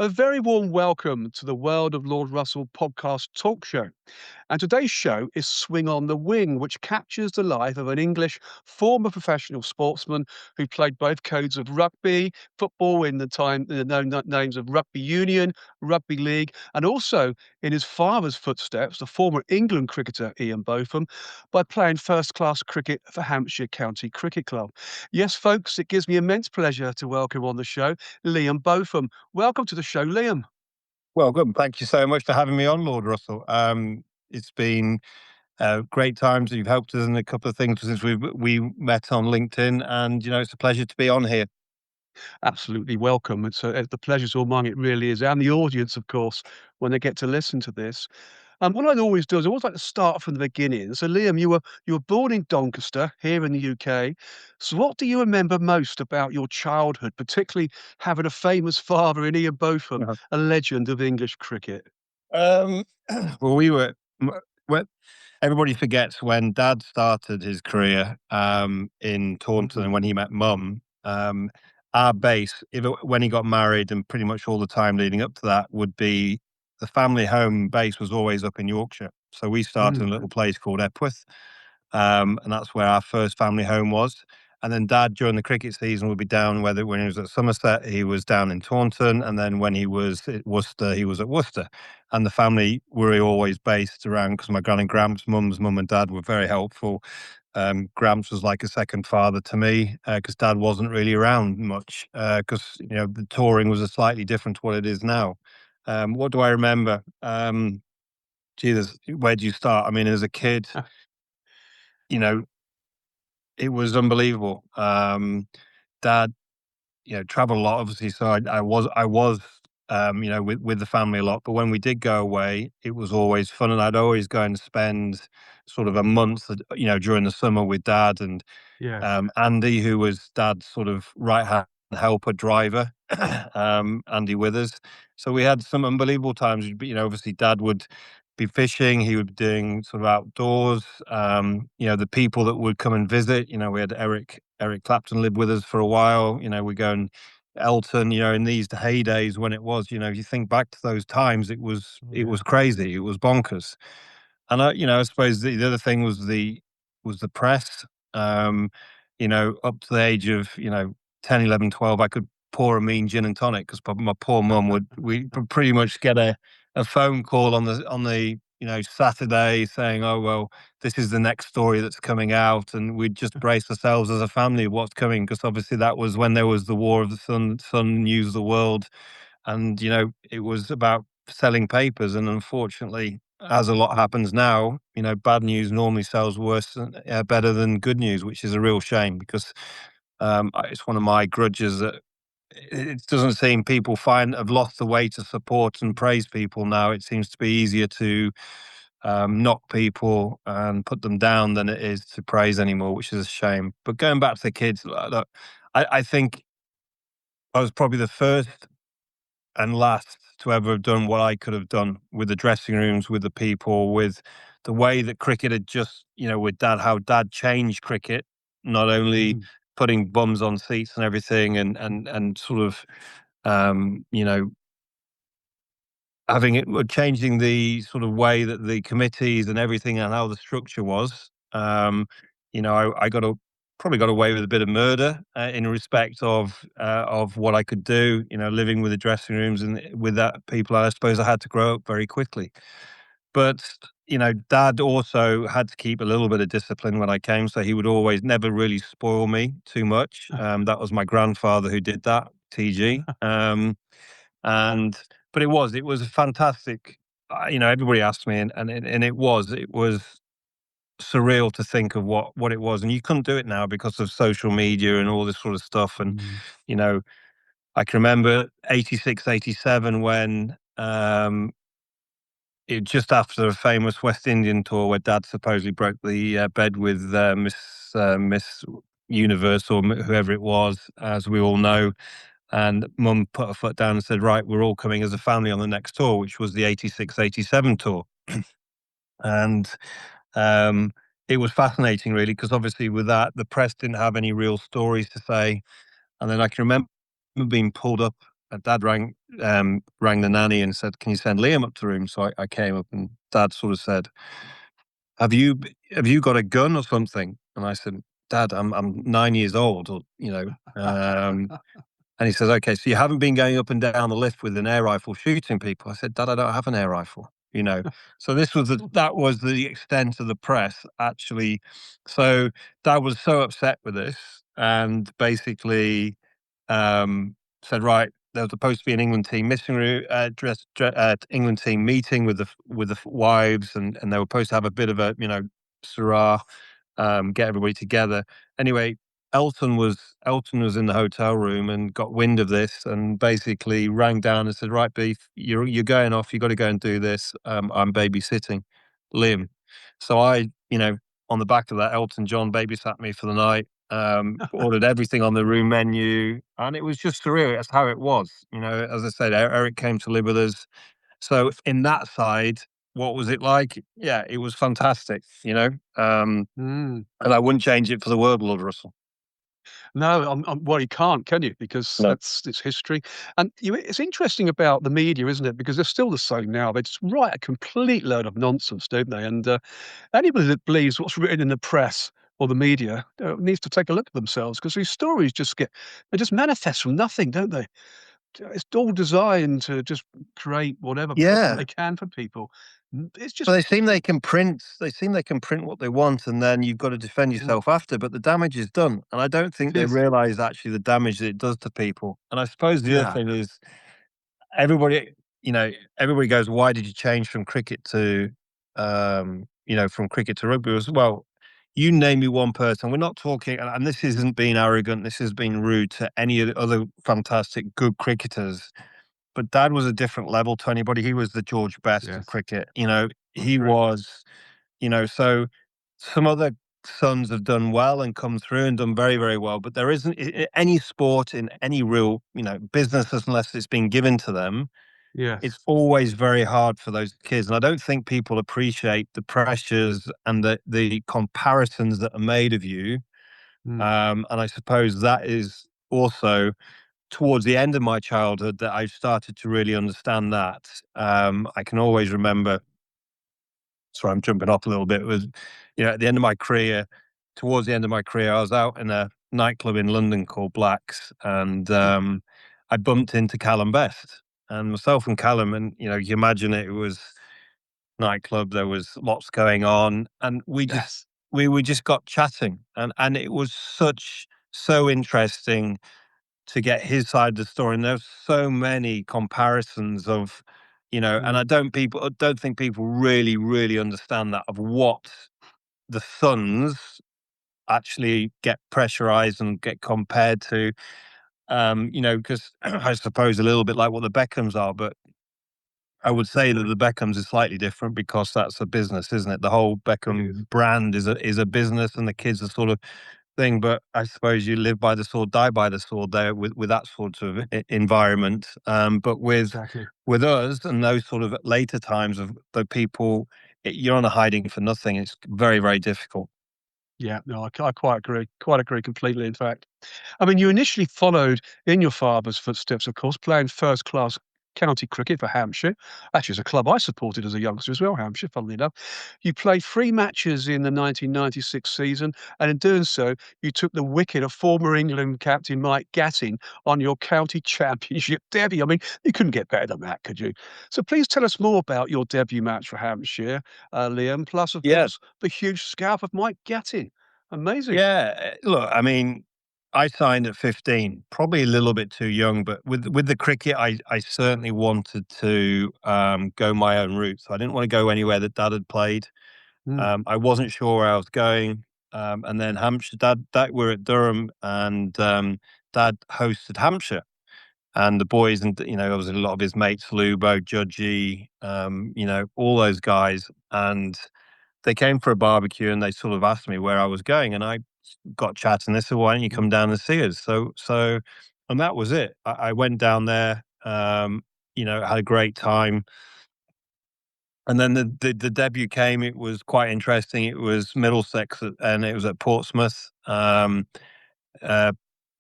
A very warm welcome to the World of Lord Russell podcast talk show. And today's show is Swing on the Wing, which captures the life of an English former professional sportsman who played both codes of rugby, football in the known names of Rugby Union, Rugby League, and also in his father's footsteps, the former England cricketer Ian Botham, by playing first-class cricket for Hampshire County Cricket Club. Yes, folks, it gives me immense pleasure to welcome on the show Liam Botham. Welcome to the show, Liam. Well, good. Thank you so much for having me on, Lord Russell. It's been great times. You've helped us in a couple of things since we met on LinkedIn, and it's a pleasure to be on here. Absolutely welcome. The pleasure's all mine. It really is, and the audience, of course, when they get to listen to this. What I'd always do is I always like to start from the beginning. So, Liam, you were born in Doncaster here in the UK. So, what do you remember most about your childhood, particularly having a famous father in Ian Botham, Uh-huh. a legend of English cricket? Um, well, well, everybody forgets when Dad started his career in Taunton Mhm. and when he met Mum. Our base, when he got married, and pretty much all the time leading up to that, would be the family home base was always up in Yorkshire. So we started in a Mm. little place called Epworth, and that's where our first family home was. And then Dad, during the cricket season, would be down. When he was at Somerset, he was down in Taunton, and then when he was at Worcester, he was at Worcester. And the family were always based around, because my gran and Gramps, Mum's mum and Dad, were very helpful. Gramps was like a second father to me, because Dad wasn't really around much, because the touring was a slightly different to what it is now. What do I remember? Jesus, where do you start? I mean, as a kid, you know, it was unbelievable. Dad, traveled a lot, obviously, so I was with the family a lot. But when we did go away, it was always fun, and I'd always go and spend sort of a month, during the summer with Dad and Yes. Andy, who was Dad's sort of right hand helper driver, Andy Withers. So we had some unbelievable times. Obviously, Dad would be fishing. He would be doing sort of outdoors. The people that would come and visit. We had Eric Clapton lived with us for a while. We go and Elton. In these heydays when it was. If you think back to those times, it was Yeah. crazy. It was bonkers. And I suppose the other thing was the press. Um, up to the age of 10, 11, 12, I could pour a mean gin and tonic because my poor mum we pretty much get a phone call on the Saturday saying, oh well, this is the next story that's coming out, and we'd just brace ourselves as a family what's coming, because obviously that was when there was the War of the Sun News of the World, and it was about selling papers, and unfortunately, as a lot happens now, bad news normally sells better than good news, which is a real shame, because it's one of my grudges that it doesn't seem people have lost the way to support and praise people now. It seems to be easier to knock people and put them down than it is to praise anymore, which is a shame. But going back to the kids, look, I think I was probably the first and last to ever have done what I could have done with the dressing rooms, with the people, with the way that cricket had just, with Dad, how Dad changed cricket, not only Mhm. putting bums on seats and everything, and sort of, you know, changing the sort of way that the committees and everything and how the structure was. I probably got away with a bit of murder in respect of what I could do. Living with the dressing rooms and with that people, I suppose I had to grow up very quickly. But Dad also had to keep a little bit of discipline when I came, so he would always never really spoil me too much. That was my grandfather who did that, TG. And but it was a fantastic. Everybody asked me, and it was surreal to think of what it was, and you couldn't do it now because of social media and all this sort of stuff. And Mm. you know, I can remember 86, 87 when just after a famous West Indian tour where Dad supposedly broke the bed with Miss Universe or whoever it was, as we all know. And Mum put her foot down and said, right, we're all coming as a family on the next tour, which was the 86, 87 tour. And um, it was fascinating, really, because obviously with that, the press didn't have any real stories to say. And then I can remember being pulled up Dad rang the nanny and said, "Can you send Liam up to the room?" So I came up, and Dad sort of said, have you got a gun or something?" And I said, "Dad, I'm 9 years old, or and he says, "Okay, so you haven't been going up and down the lift with an air rifle shooting people?" I said, "Dad, I don't have an air rifle." You know, so that was the extent of the press, actually. So Dad was so upset with this, and basically said, "Right, there was supposed to be an England team missing room, England team meeting with the wives, and they were supposed to have a bit of a sirrah, get everybody together." Anyway, Elton was in the hotel room and got wind of this, and basically rang down and said, "Right, Beef, you're going off. You got to go and do this. I'm babysitting Liam." So on the back of that, Elton John babysat me for the night. Ordered everything on the room menu, and it was just surreal. That's how it was. As I said, Eric came to live with us. So in that side, what was it like? Yeah, it was fantastic. Mm. And I wouldn't change it for the world, Lord Russell. No, well, you can't, can you? Because No. it's history. And it's interesting about the media, isn't it? Because they're still the same now. They just write a complete load of nonsense, don't they? And anybody that believes what's written in the press or the media needs to take a look at themselves, because these stories they just manifest from nothing, don't they? It's all designed to just create whatever profit they Yeah. can for people. It's just, Well, they seem they can print what they want, and then you've got to defend mm, yourself after, but the damage is done. And I don't think it they is. realize actually the damage that it does to people. And I suppose the other No. thing is everybody, everybody goes, "Why did you change from cricket to, from cricket to rugby?" As well, you name me one person. We're not talking, and this isn't being arrogant. This is being rude to any of the other fantastic good cricketers. But Dad was a different level to anybody. He was the George Best of Yes, cricket. I He agree. was, so some other sons have done well and come through and done very, very well. But there isn't any sport in any real, business, unless it's been given to them. It's Yes. always very hard for those kids. And I don't think people appreciate the pressures and the comparisons that are made of you. Mm. And I suppose that is also towards the end of my childhood that I started to really understand that. I can always remember, sorry, I'm jumping off a little bit, was, at the end of my career, towards the end of my career, I was out in a nightclub in London called Black's, and I bumped into Callum Best. And myself and Callum, and you imagine it was nightclub, there was lots going on, and Yes. we just got chatting, and it was so interesting to get his side of the story. And there's so many comparisons of, and Mm. I don't think people really, really understand that, of what the sons actually get pressurized and get compared to. Because I suppose a little bit like what the Beckhams are, but I would say that Definitely. the Beckhams is slightly different because that's a business, isn't it? The whole It is. Beckham brand is a business, and the kids are sort of thing. But I suppose you live by the sword, die by the sword there with that sort of environment. But Exactly. with us and those sort of later times of the people, you're on a hiding for nothing. It's very, very difficult. Yeah, no, I quite agree completely, in fact. I mean, you initially followed in your father's footsteps, of course, playing first class county cricket for Hampshire. Actually, it's a club I supported as a youngster as well, Hampshire, funnily enough. You played 3 matches in the 1996 season, and in doing so, you took the wicket of former England captain Mike Gatting on your county championship debut. I mean, you couldn't get better than that, could you? So please tell us more about your debut match for Hampshire, Liam, plus, of Yeah. course, the huge scalp of Mike Gatting. Amazing. Yeah. Look, I mean, I signed at 15, probably a little bit too young, but with the cricket, I certainly wanted to go my own route. So I didn't want to go anywhere that Dad had played. Mm. I wasn't sure where I was going. And then Hampshire, Dad, we're at Durham, and Dad hosted Hampshire. And the boys, and there was a lot of his mates, Lubo, Judgy, all those guys. And they came for a barbecue, and they sort of asked me where I was going, and I got chatting. They said, "Why don't you Mm. come down and see us?" And that was it. I went down there, had a great time. And then the debut came. It was quite interesting. It was Middlesex, and it was at Portsmouth. Uh,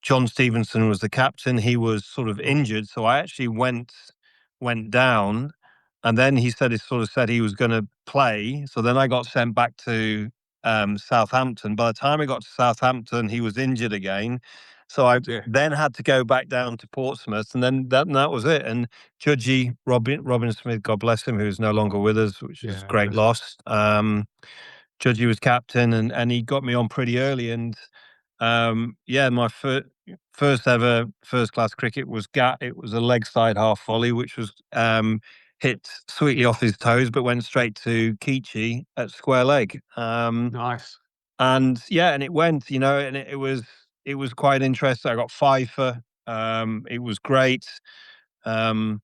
John Stevenson was the captain. He was sort of Oh, injured, so I actually went down, and then he sort of said he was going to play. So then I got sent back to Southampton. By the time I got to Southampton, he was injured again. So I dear. then had to go back down to Portsmouth, and then that was it. And Judgy Robin Smith, God bless him, who's no longer with us, which is a Yeah, great bless him. loss. Judgy was captain, and he got me on pretty early. And yeah, my first ever first class cricket was It was a leg side half volley, which was hit sweetly off his toes, but went straight to Keachy at square leg. Nice. And yeah, and it went, and it was quite interesting. I got five for. It was great. Um,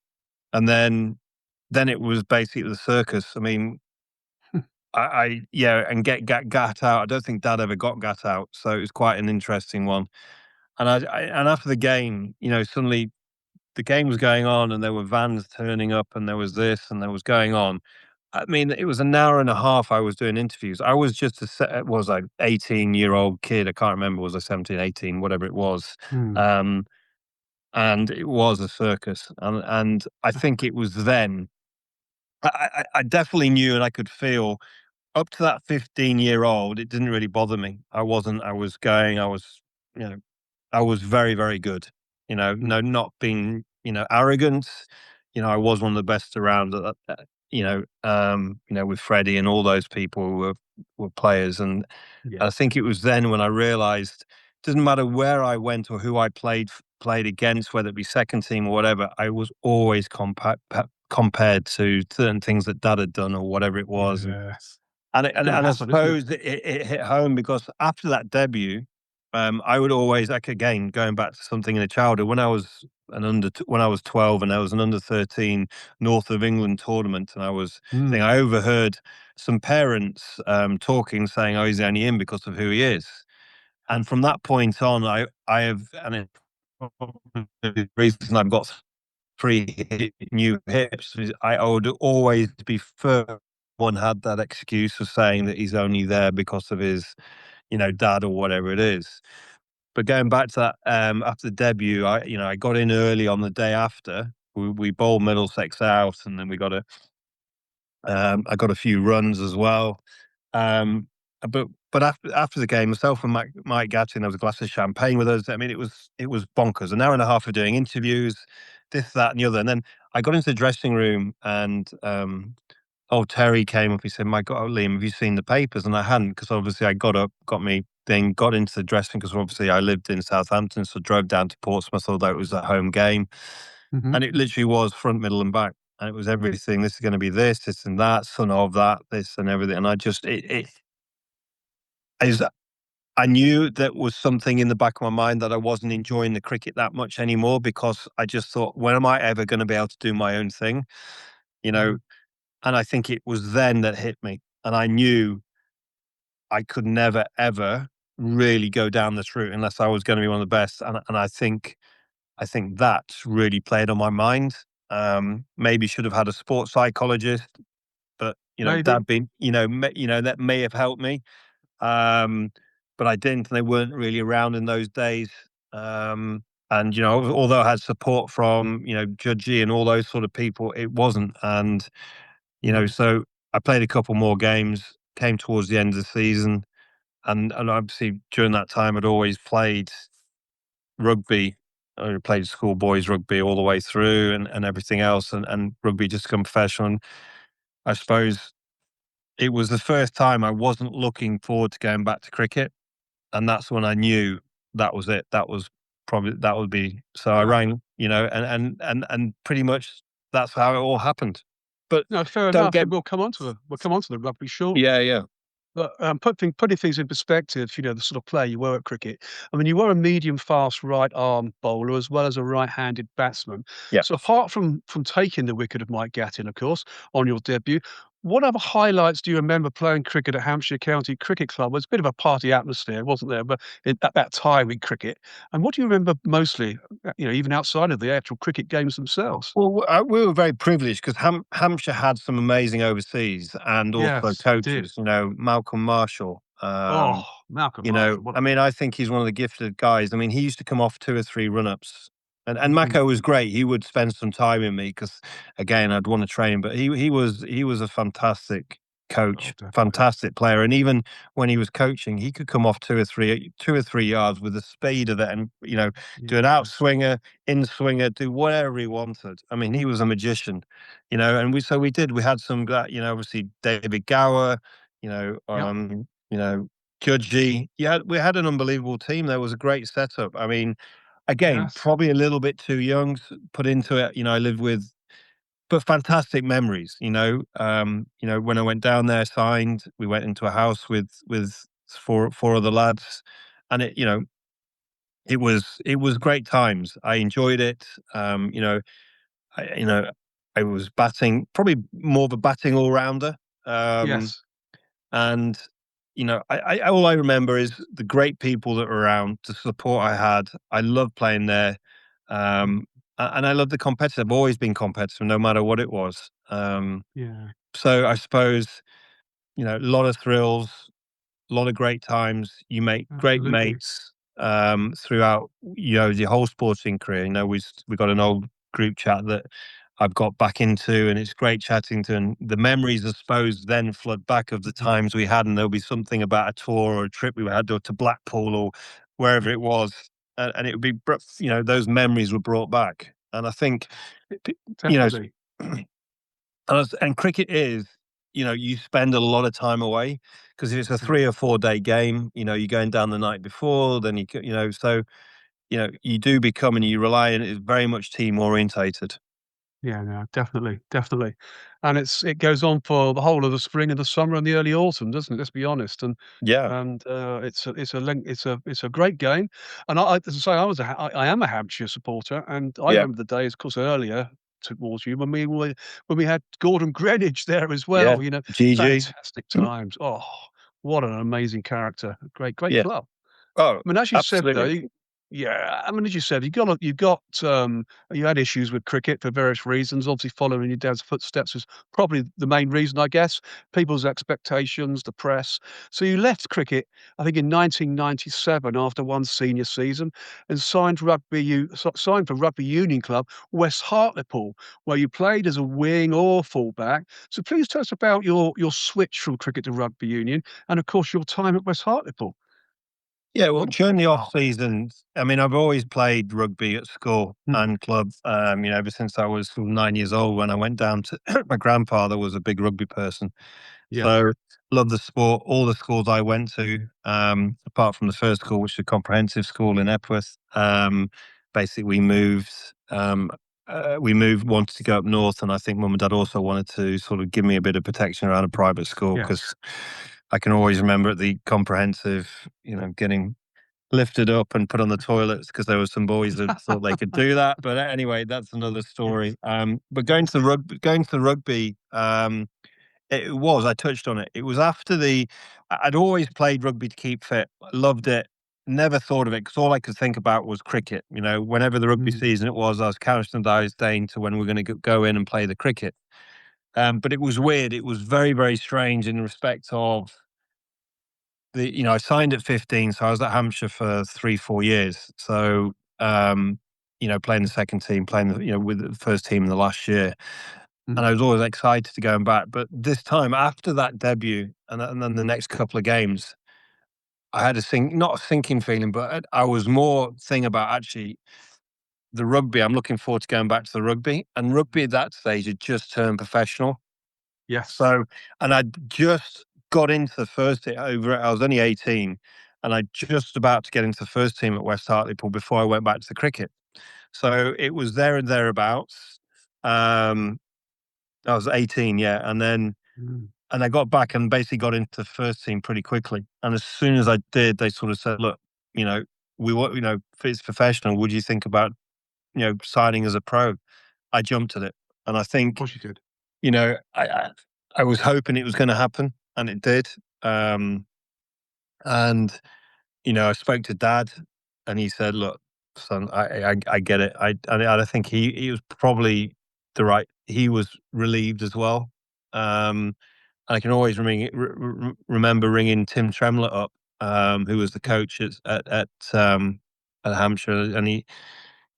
and then it was basically the circus. I mean, yeah, and get Gat out. I don't think Dad ever got Gat out, so it was quite an interesting one. And after the game, suddenly the game was going on, and there were vans turning up, and there was this, and there was going on. I mean, it was an hour and a half I was doing interviews. I was just was like 18-year-old kid. I can't remember, was I 17, 18, whatever it was. Hmm. Um, and it was a circus. And I think it was then I definitely knew, and I could feel up to that 15-year-old, it didn't really bother me. I was going, you know, I was very, very good. Hmm. No, not being, arrogant. I was one of the best around. With Freddie and all those people who were players, and Yeah. I think it was then when I realised it doesn't matter where I went or who I played against, whether it be second team or whatever. I was always compared to certain things that Dad had done or whatever it was, Yes. and Gonna I happen, isn't it? suppose it hit home because after that debut, I would always, like, again, going back to something in the childhood, when I was 12 and there was an under 13 North of England tournament, and Hmm. I overheard some parents talking, saying, "Oh, he's only in because of who he is." And from that point on, I have, and it's probably the reason I've got new hips. I would always be first one had that excuse of saying that he's only there because of his, dad or whatever it is. But going back to that, after the debut, I got in early on the day after. We bowled Middlesex out, and then I got a few runs as well. Um, but after the game, myself and Mike Gattin, there was a glass of champagne with us. I mean, it was bonkers. An hour and a half of doing interviews, this, that, and the other. And then I got into the dressing room, and old Terry came up. He said, "My God, Liam, have you seen the papers?" And I hadn't, because obviously I got up, got into the dressing, because obviously I lived in Southampton, so drove down to Portsmouth, although it was a home game. Hmm. And it literally was front, middle, and back. And it was everything. This is going to be this and that, son of that, this and everything. And I just, it is, I knew that was something in the back of my mind, that I wasn't enjoying the cricket that much anymore, because I just thought, when am I ever going to be able to do my own thing? You know, and I think it was then that hit me. And I knew I could never, ever really go down this route unless I was going to be one of the best. And I think that's really played on my mind. Maybe should have had a sports psychologist, but Maybe. dad being, that may have helped me. Um, but I didn't, and they weren't really around in those days. And although I had support from Judgy and all those sort of people, it wasn't. And Mm. so I played a couple more games, came towards the end of the season, and obviously during that time I'd always played rugby. I played schoolboys rugby all the way through, and everything else, and rugby just become professional. And I suppose it was the first time I wasn't looking forward to going back to cricket, and that's when I knew that was it. That would be. So I Wow. rang, and pretty much that's how it all happened. But No, fair don't enough. get. We'll come on to the rugby shortly. Yeah, yeah, But, putting things in perspective, the sort of player you were at cricket. I mean, you were a medium fast right arm bowler as well as a right-handed batsman. yeah. So apart from taking the wicket of Mike Gattin, of course, on your debut, what other highlights do you remember playing cricket at Hampshire County Cricket Club? It was a bit of a party atmosphere, wasn't there? But at that time in cricket, and what do you remember mostly? Even outside of the actual cricket games themselves. Well, we were very privileged because Hampshire had some amazing overseas and also Yes, it did. coaches. Malcolm Marshall, Oh, Malcolm You Marshall, know, what I a mean, I think he's one of the gifted guys. I mean, he used to come off 2 or 3 run-ups, and mhm. Mako was great. He would spend some time with me because, again, I'd want to train him, but he was a fantastic Oh, coach, definitely. fantastic player, and even when he was coaching, he could come off 2 or 3 yards with the speed of it and, do an Yeah. outswinger, in swinger, do whatever he wanted. I mean, he was a magician, and we did. We had some, obviously David Gower, you know, Yep. um, you know, Judgy. Yeah, we had an unbelievable team. There was a great setup. I mean, again, Yes. probably a little bit too young put into it. I lived with, but fantastic memories. When I went down there, signed. We went into a house with four other lads, and it was great times. I enjoyed it. I, you know, I was batting, probably more of a batting all rounder. Um, Yes. and I all I remember is the great people that were around, the support I had. I loved playing there, Mm. and I love the competitive. I've always been competitive, no matter what it was. Yeah, So I suppose a lot of thrills, a lot of great times. You make great absolutely. mates throughout your whole sporting career. We got an old group chat that I've got back into, and it's great chatting to. And the memories, I suppose, then flood back of the Mhm. times we had, and there'll be something about a tour or a trip we had to Blackpool or wherever it was, and it would be those memories were brought back. And I think p- you know Definitely. and cricket is, you spend a lot of time away because if it's a Mm. 3 or 4 day game, you're going down the night before, then so you do become and you rely on it's very much team orientated. Yeah, no, definitely, definitely. And it goes on for the whole of the spring and the summer and the early autumn, doesn't it? Let's be honest. Yeah, It's a great game. And as I say, I am a Hampshire supporter, and I yeah, remember the days, of course, earlier towards you when we had Gordon Greenwich there as yeah. well. GG. Fantastic times. Oh, what an amazing character! Great, great Yeah. club. Oh, I mean, as you said, though, absolutely. yeah, I mean, as you said, you had issues with cricket for various reasons. Obviously, following your dad's footsteps was probably the main reason, I guess. People's expectations, the press. So you left cricket, I think, in 1997 after one senior season, and signed for Rugby Union Club West Hartlepool, where you played as a wing or fullback. So please tell us about your switch from cricket to rugby union, and of course your time at West Hartlepool. Yeah, well, What during the off Oh, season, I mean, I've always played rugby at school mm, and club. Ever since I was sort of 9 years old, when I went down to my grandfather was a big rugby person. yes. So love the sport. All the schools I went to, apart from the first school, which was a comprehensive school in Epworth, basically we moved, wanted to go up north, and I think mum and dad also wanted to sort of give me a bit of protection around a private school Yes. because I can always remember at the comprehensive, getting lifted up and put on the toilets because there were some boys that thought they could do that. But anyway, that's another Yes. story. But going to the rugby, I touched on it. It was after I'd always played rugby to keep fit. Loved it. Never thought of it because all I could think about was cricket. Whenever the rugby Mm, season it was, I was counting the days down to when we're going to go in and play the cricket. But it was weird. It was very, very strange in respect of I signed at 15, so I was at Hampshire for 3, 4 years. So, playing the second team, playing with the first team in the last year. And mm, I was always excited to going back. But this time, after that debut, and then the next couple of games, I had not a sinking feeling, but I was more thing about actually the rugby. I'm looking forward to going back to the rugby. And rugby at that stage had just turned professional. yes. So, and I just got into the first team I was only 18, and I just about to get into the first team at West Hartlepool before I went back to the cricket. So it was there and thereabouts. Um, I was 18, yeah, Mm, and I got back and basically got into the first team pretty quickly. And as soon as I did, they sort of said, "Look, you know, we want, if it's professional, would you think about signing as a pro?" I jumped at it, and I of think course you did. you know, I I, I was hoping it was going to happen, and it did. Um, and I spoke to Dad, and he said, "Look, son, I get it. I think he was probably the right. He was relieved as well. I can always remember ringing Tim Tremlett up who was the Yeah. coach at Hampshire, and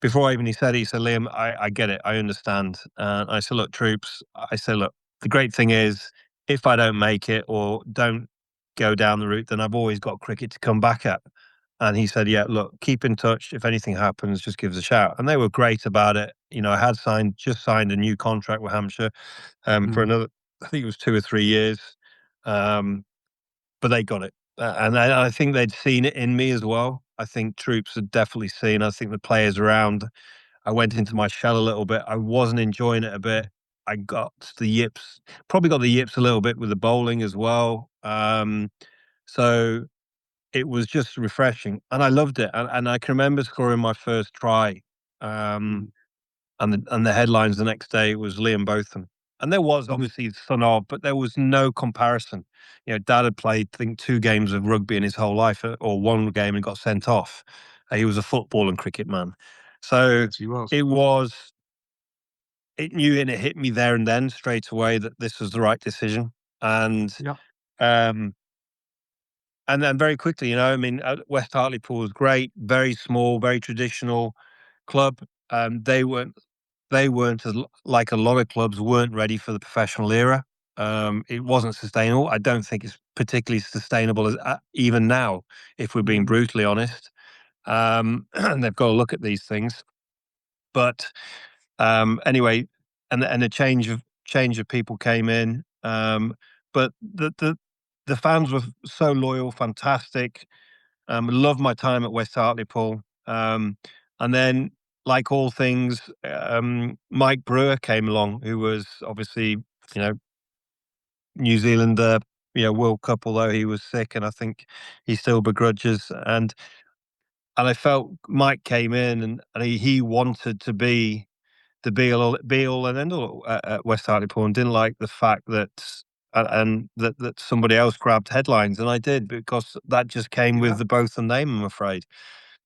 before he said it, he said, "Liam, I get it, I understand." I said, "Look, troops," I said, "Look, the great thing is, if I don't make it or don't go down the route, then I've always got cricket to come back at." And he said, "Yeah, look, keep in touch. If anything happens, just give us a shout." And they were great about it. I had just signed a new contract with Hampshire for Mm. another, I think it was 2 or 3 years. Um, but they got it. And I think they'd seen it in me as well. I think troops had definitely seen. I think the players around, I went into Mhm. my shell a little bit. I wasn't enjoying it a bit. I got the yips, probably got the yips a little bit with the bowling as well. So it was just refreshing, and I loved it. And I can remember scoring my first try. Um, Mhm. and the headlines the next day was Liam Botham. And there was Mhm. obviously son of, but there was no comparison. Dad had played, I think, 2 games of rugby in his whole life, or 1 game and got sent off. He was a football and cricket man. So Yes, he was. it was, it knew and it hit me there and then straight away that this was the right decision. And, Yeah. um, and then very quickly, I mean, West Hartlepool was great, very small, very traditional club. They weren't like a lot of clubs weren't ready for the professional era. It wasn't sustainable. I don't think it's particularly sustainable even now, if we're being Mm. brutally honest. And they've got to look at these things. But anyway, and a change of people came in. But the fans were so loyal, fantastic. Loved my time at West Hartlepool. And then, like all things, Mike Brewer came along, who was obviously, New Zealand, World Cup, although he was sick, and I think he still begrudges. And I felt Mike came in, and he wanted to be the be all and end all at West Hartlepool, and didn't like the fact that and that somebody else grabbed headlines, and I did, because that just came with Yeah. the Botham name, I'm afraid.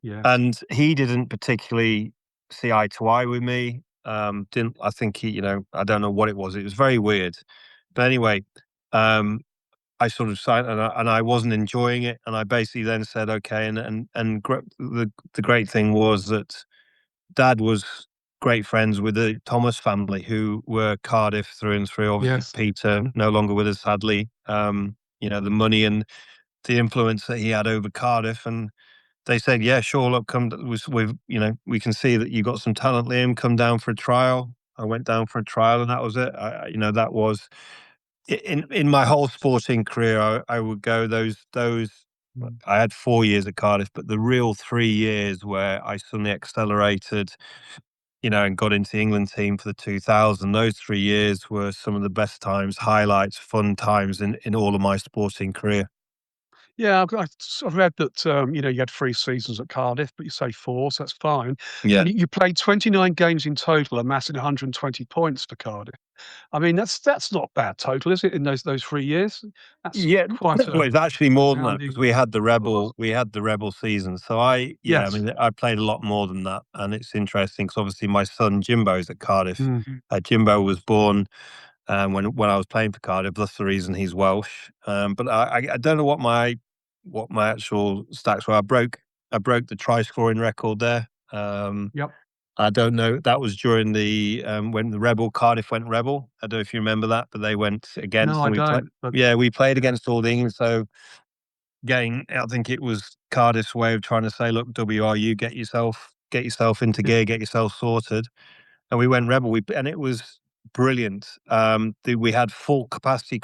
Yes. And he didn't particularly see eye to eye with me. Didn't I think I don't know what it was. It was very weird. But anyway, um, I sort of signed, and I wasn't enjoying it, and I basically then said, okay. The great thing was that Dad was great friends with the Thomas family, who were Cardiff through and through. Obviously, Yes. Peter no longer with us, sadly. The money and the influence that he had over Cardiff, and they said, "Yeah, sure. Look, come. We can see that you got some talent, Liam. Come down for a trial." I went down for a trial, and that was it. That was in my whole sporting career. I would go those. Mm. I had 4 years at Cardiff, but the real 3 years where I suddenly accelerated, and got into the England team for the 2000. Those 3 years were some of the best times, highlights, fun times in all of my sporting career. Yeah, I sort of read that, you had 3 seasons at Cardiff, but you say 4, so that's fine. Yeah. And you played 29 games in total, amassing 120 points for Cardiff. I mean, that's not bad total, is it, in those 3 years? That's Yeah, quite well, a it's actually more than that, because resounding we had the applause. rebel season. So I Yes. mean, I played a lot more than that, and it's interesting because obviously my son Jimbo's at Cardiff. Mm. Jimbo was born when I was playing for Cardiff. That's the reason he's Welsh. But I don't know what my actual stats were. I broke the try scoring record there. Yep. I don't know. That was during the when the Rebel Cardiff went Rebel. I don't know if you remember that, but they went No, against, I and we played. don't, but Yeah, we played yeah. against all the England. So again, I think it was Cardiff's way of trying to say, "Look, WRU, get yourself into Yeah. gear, get yourself sorted." And we went Rebel. And it was brilliant. We had full capacity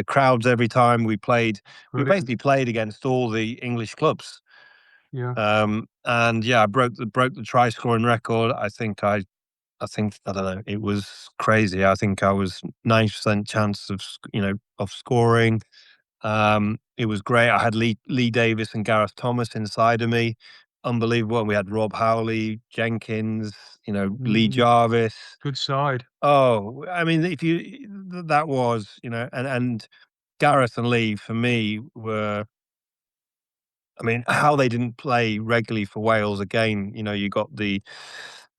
crowds every time we played. We Brilliant. basically played against all the English clubs. Yeah. And yeah, I broke the try scoring record. I think I don't know. It was crazy. I think I was 90% chance of scoring. It was great. I had Lee Davis and Gareth Thomas inside of me. Unbelievable. And we had Rob Howley, Jenkins, Lee Mm. Jarvis. Good side. Oh, I mean, if you that was, and Gareth and Lee for me were, I mean, how they didn't play regularly for Wales again. You got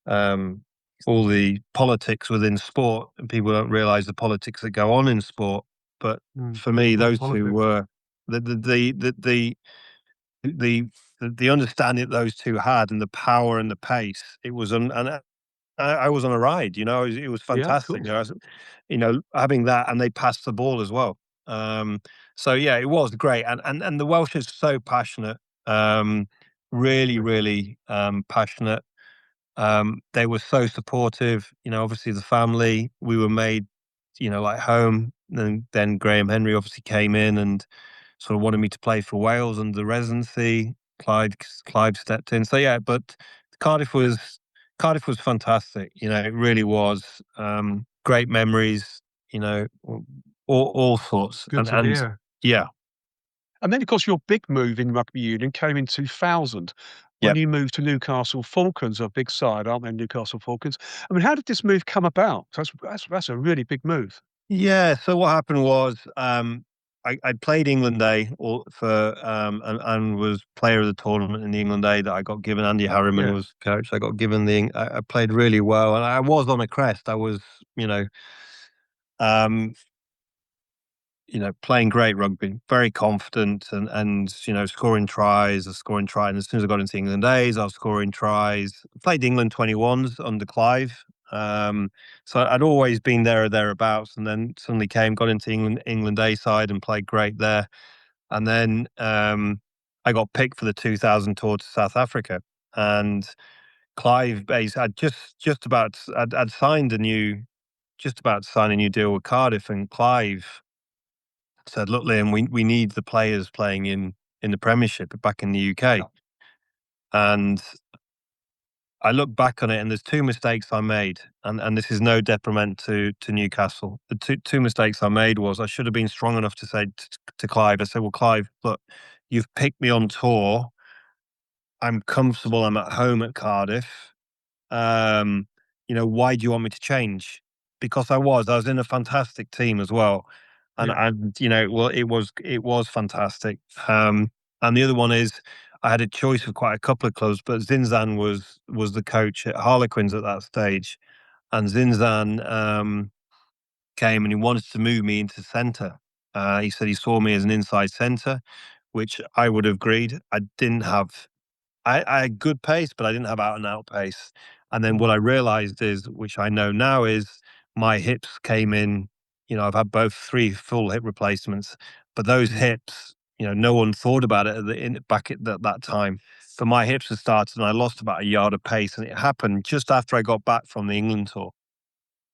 um, all the politics within sport, and people don't realise the politics that go on in sport. But Mm. for me, A lot of those two politics. were. The the the the the the, the understanding that those two had, and the power and the pace. It was and I was on a ride. It was Yeah, of fantastic. course. Having that, and they passed the ball as well. Um, so yeah, it was great, and the Welsh is so passionate. Um, Really, Yeah. really passionate. They were so supportive. Obviously the family, we were made, like home. And then Graham Henry obviously came in and sort of wanted me to play for Wales under the residency. Clive stepped in. So yeah, but Cardiff was Cardiff was fantastic. It really was. Great memories. All sorts. Good to And hear. yeah, And then, of course, your big move in rugby union came in 2000 when yeah. you moved to Newcastle Falcons, a big side, aren't they, Newcastle Falcons? I mean, how did this move come about? That's a really big move. Yeah, so what happened was, I played England Day and was player of the tournament in the England Day that I got given. Andy Harriman Yeah. was coach. I got given I played really well, and I was on a crest. I was, you know, um, playing great rugby, very confident, and scoring tries. I was scoring tries, and as soon as I got into England Days, I was scoring tries. I played England 21s under Clive. So I'd always been there or thereabouts, and then suddenly got into England A side and played great there. And then I got picked for the 2000 tour to South Africa, and Clive base I'd just about I'd signed a new just about to sign a new deal with Cardiff, and Clive said, "Look, Liam, we need the players playing in the Premiership back in the UK." And I look back on it, and there's two mistakes I made, and this is no detriment to Newcastle. The two mistakes I made was I should have been strong enough to say to Clive. I said, "Well, Clive, look, you've picked me on tour. I'm comfortable. I'm at home at Cardiff. Um, why do you want me to change?" Because I was in a fantastic team as well, Yeah. well, it was fantastic. And the other one is I had a choice of quite a couple of clubs, but Zinzan was the coach at Harlequins at that stage, and Zinzan came and he wanted to move me into centre. He said he saw me as an inside centre, which I would have agreed. I didn't have I had good pace, but I didn't have out and out pace. And then Mm, what I realized is, which I know now, is my hips came in. I've had both three full hip replacements, but those mm, hips, no one thought about it back at that time. So my hips had started, and I lost about a yard of pace, and it happened just after I got back from the England tour,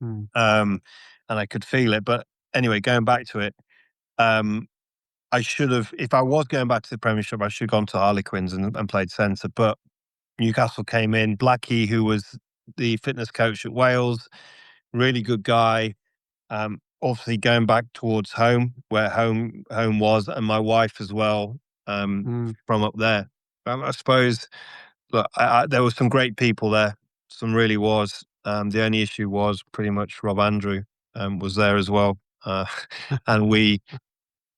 mm. um, and I could feel it. But anyway, going back to it, um, I should have, if I was going back to the Premiership, I should have gone to Harlequins and played centre. But Newcastle came in. Blackie, who was the fitness coach at Wales, really good guy. Obviously, going back towards home, where home was, and my wife as well, Mm. from up there. I suppose, look, there was some great people there. Some really was. The only issue was pretty much Rob Andrew was there as well, and we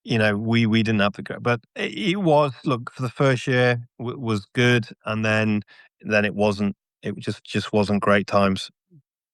didn't have the go, but it was, look, for the first year was good, and then it wasn't. It just wasn't great times.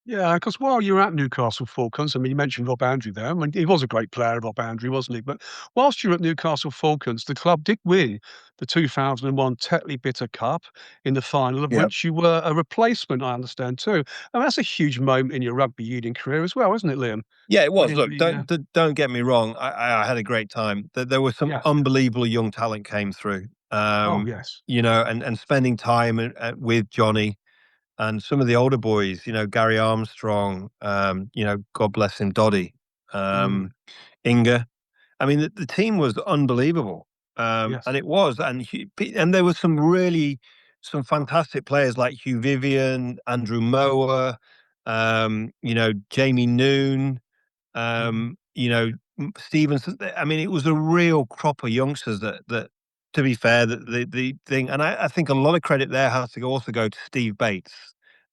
Yeah, because while you were at Newcastle Falcons, I mean, you mentioned Rob Andrew there. I mean, he was a great player, Rob Andrew, wasn't he? But whilst you were at Newcastle Falcons, the club did win the 2001 Tetley Bitter Cup in the final, of Yeah. which you were a replacement, I understand, too. And that's a huge moment in your rugby union career as well, isn't it, Liam? Yeah, it was. Winning Look, the don't get me wrong. I had a great time. There was some yeah. unbelievable young talent came through. Oh, yes. And spending time with Johnny and some of the older boys. Gary Armstrong. God bless him, Doddy, Mm, um, Inga. I mean, the team was unbelievable, and yes. it was, and there were some fantastic players like Hugh Vivian, Andrew Mower, Jamie Noon, Mm, Stevenson. I mean, it was a real crop of youngsters that. To be fair, the thing, and I think a lot of credit there has to also go to Steve Bates,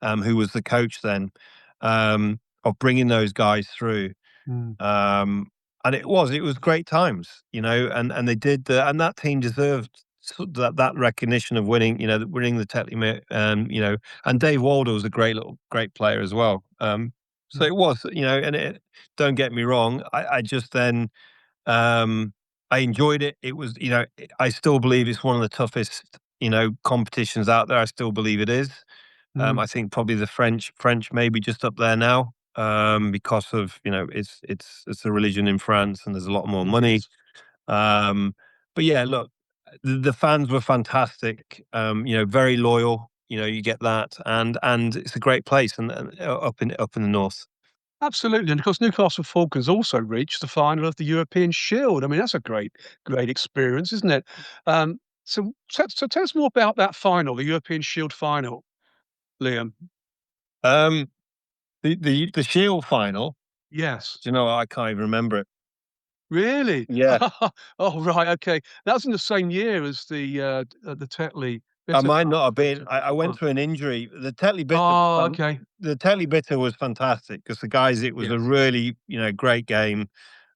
who was the coach then, of bringing those guys through. mm, Um, and it was great times, and they did, and that team deserved that recognition of winning, winning the Tetley, and Dave Walder was a great player as well. So mm. it was, and don't get me wrong, I just then, um, I enjoyed it. It was, I still believe it's one of the toughest, competitions out there. I still believe it is. Mm, I think probably the French may be just up there now, because of, it's a religion in France and there's a lot more it money. is. Um, but yeah, look, the fans were fantastic. Very loyal. You get that, and it's a great place, and up in the north. Absolutely, and of course, Newcastle Falcons also reached the final of the European Shield. I mean, that's a great experience, isn't it? So tell us more about that final, the European Shield final, Liam. Um, the Shield final. Yes. Do you know what? I can't even remember it. Really? Yeah, Oh, right, okay. That was in the same year as the Tetley I Bitter might Cup, not have wasn't been. it? I went Oh, through an injury. The Tetley Bitter was oh, fun. okay. The Tetley Bitter was fantastic because the guys. It was a Yes. really great game.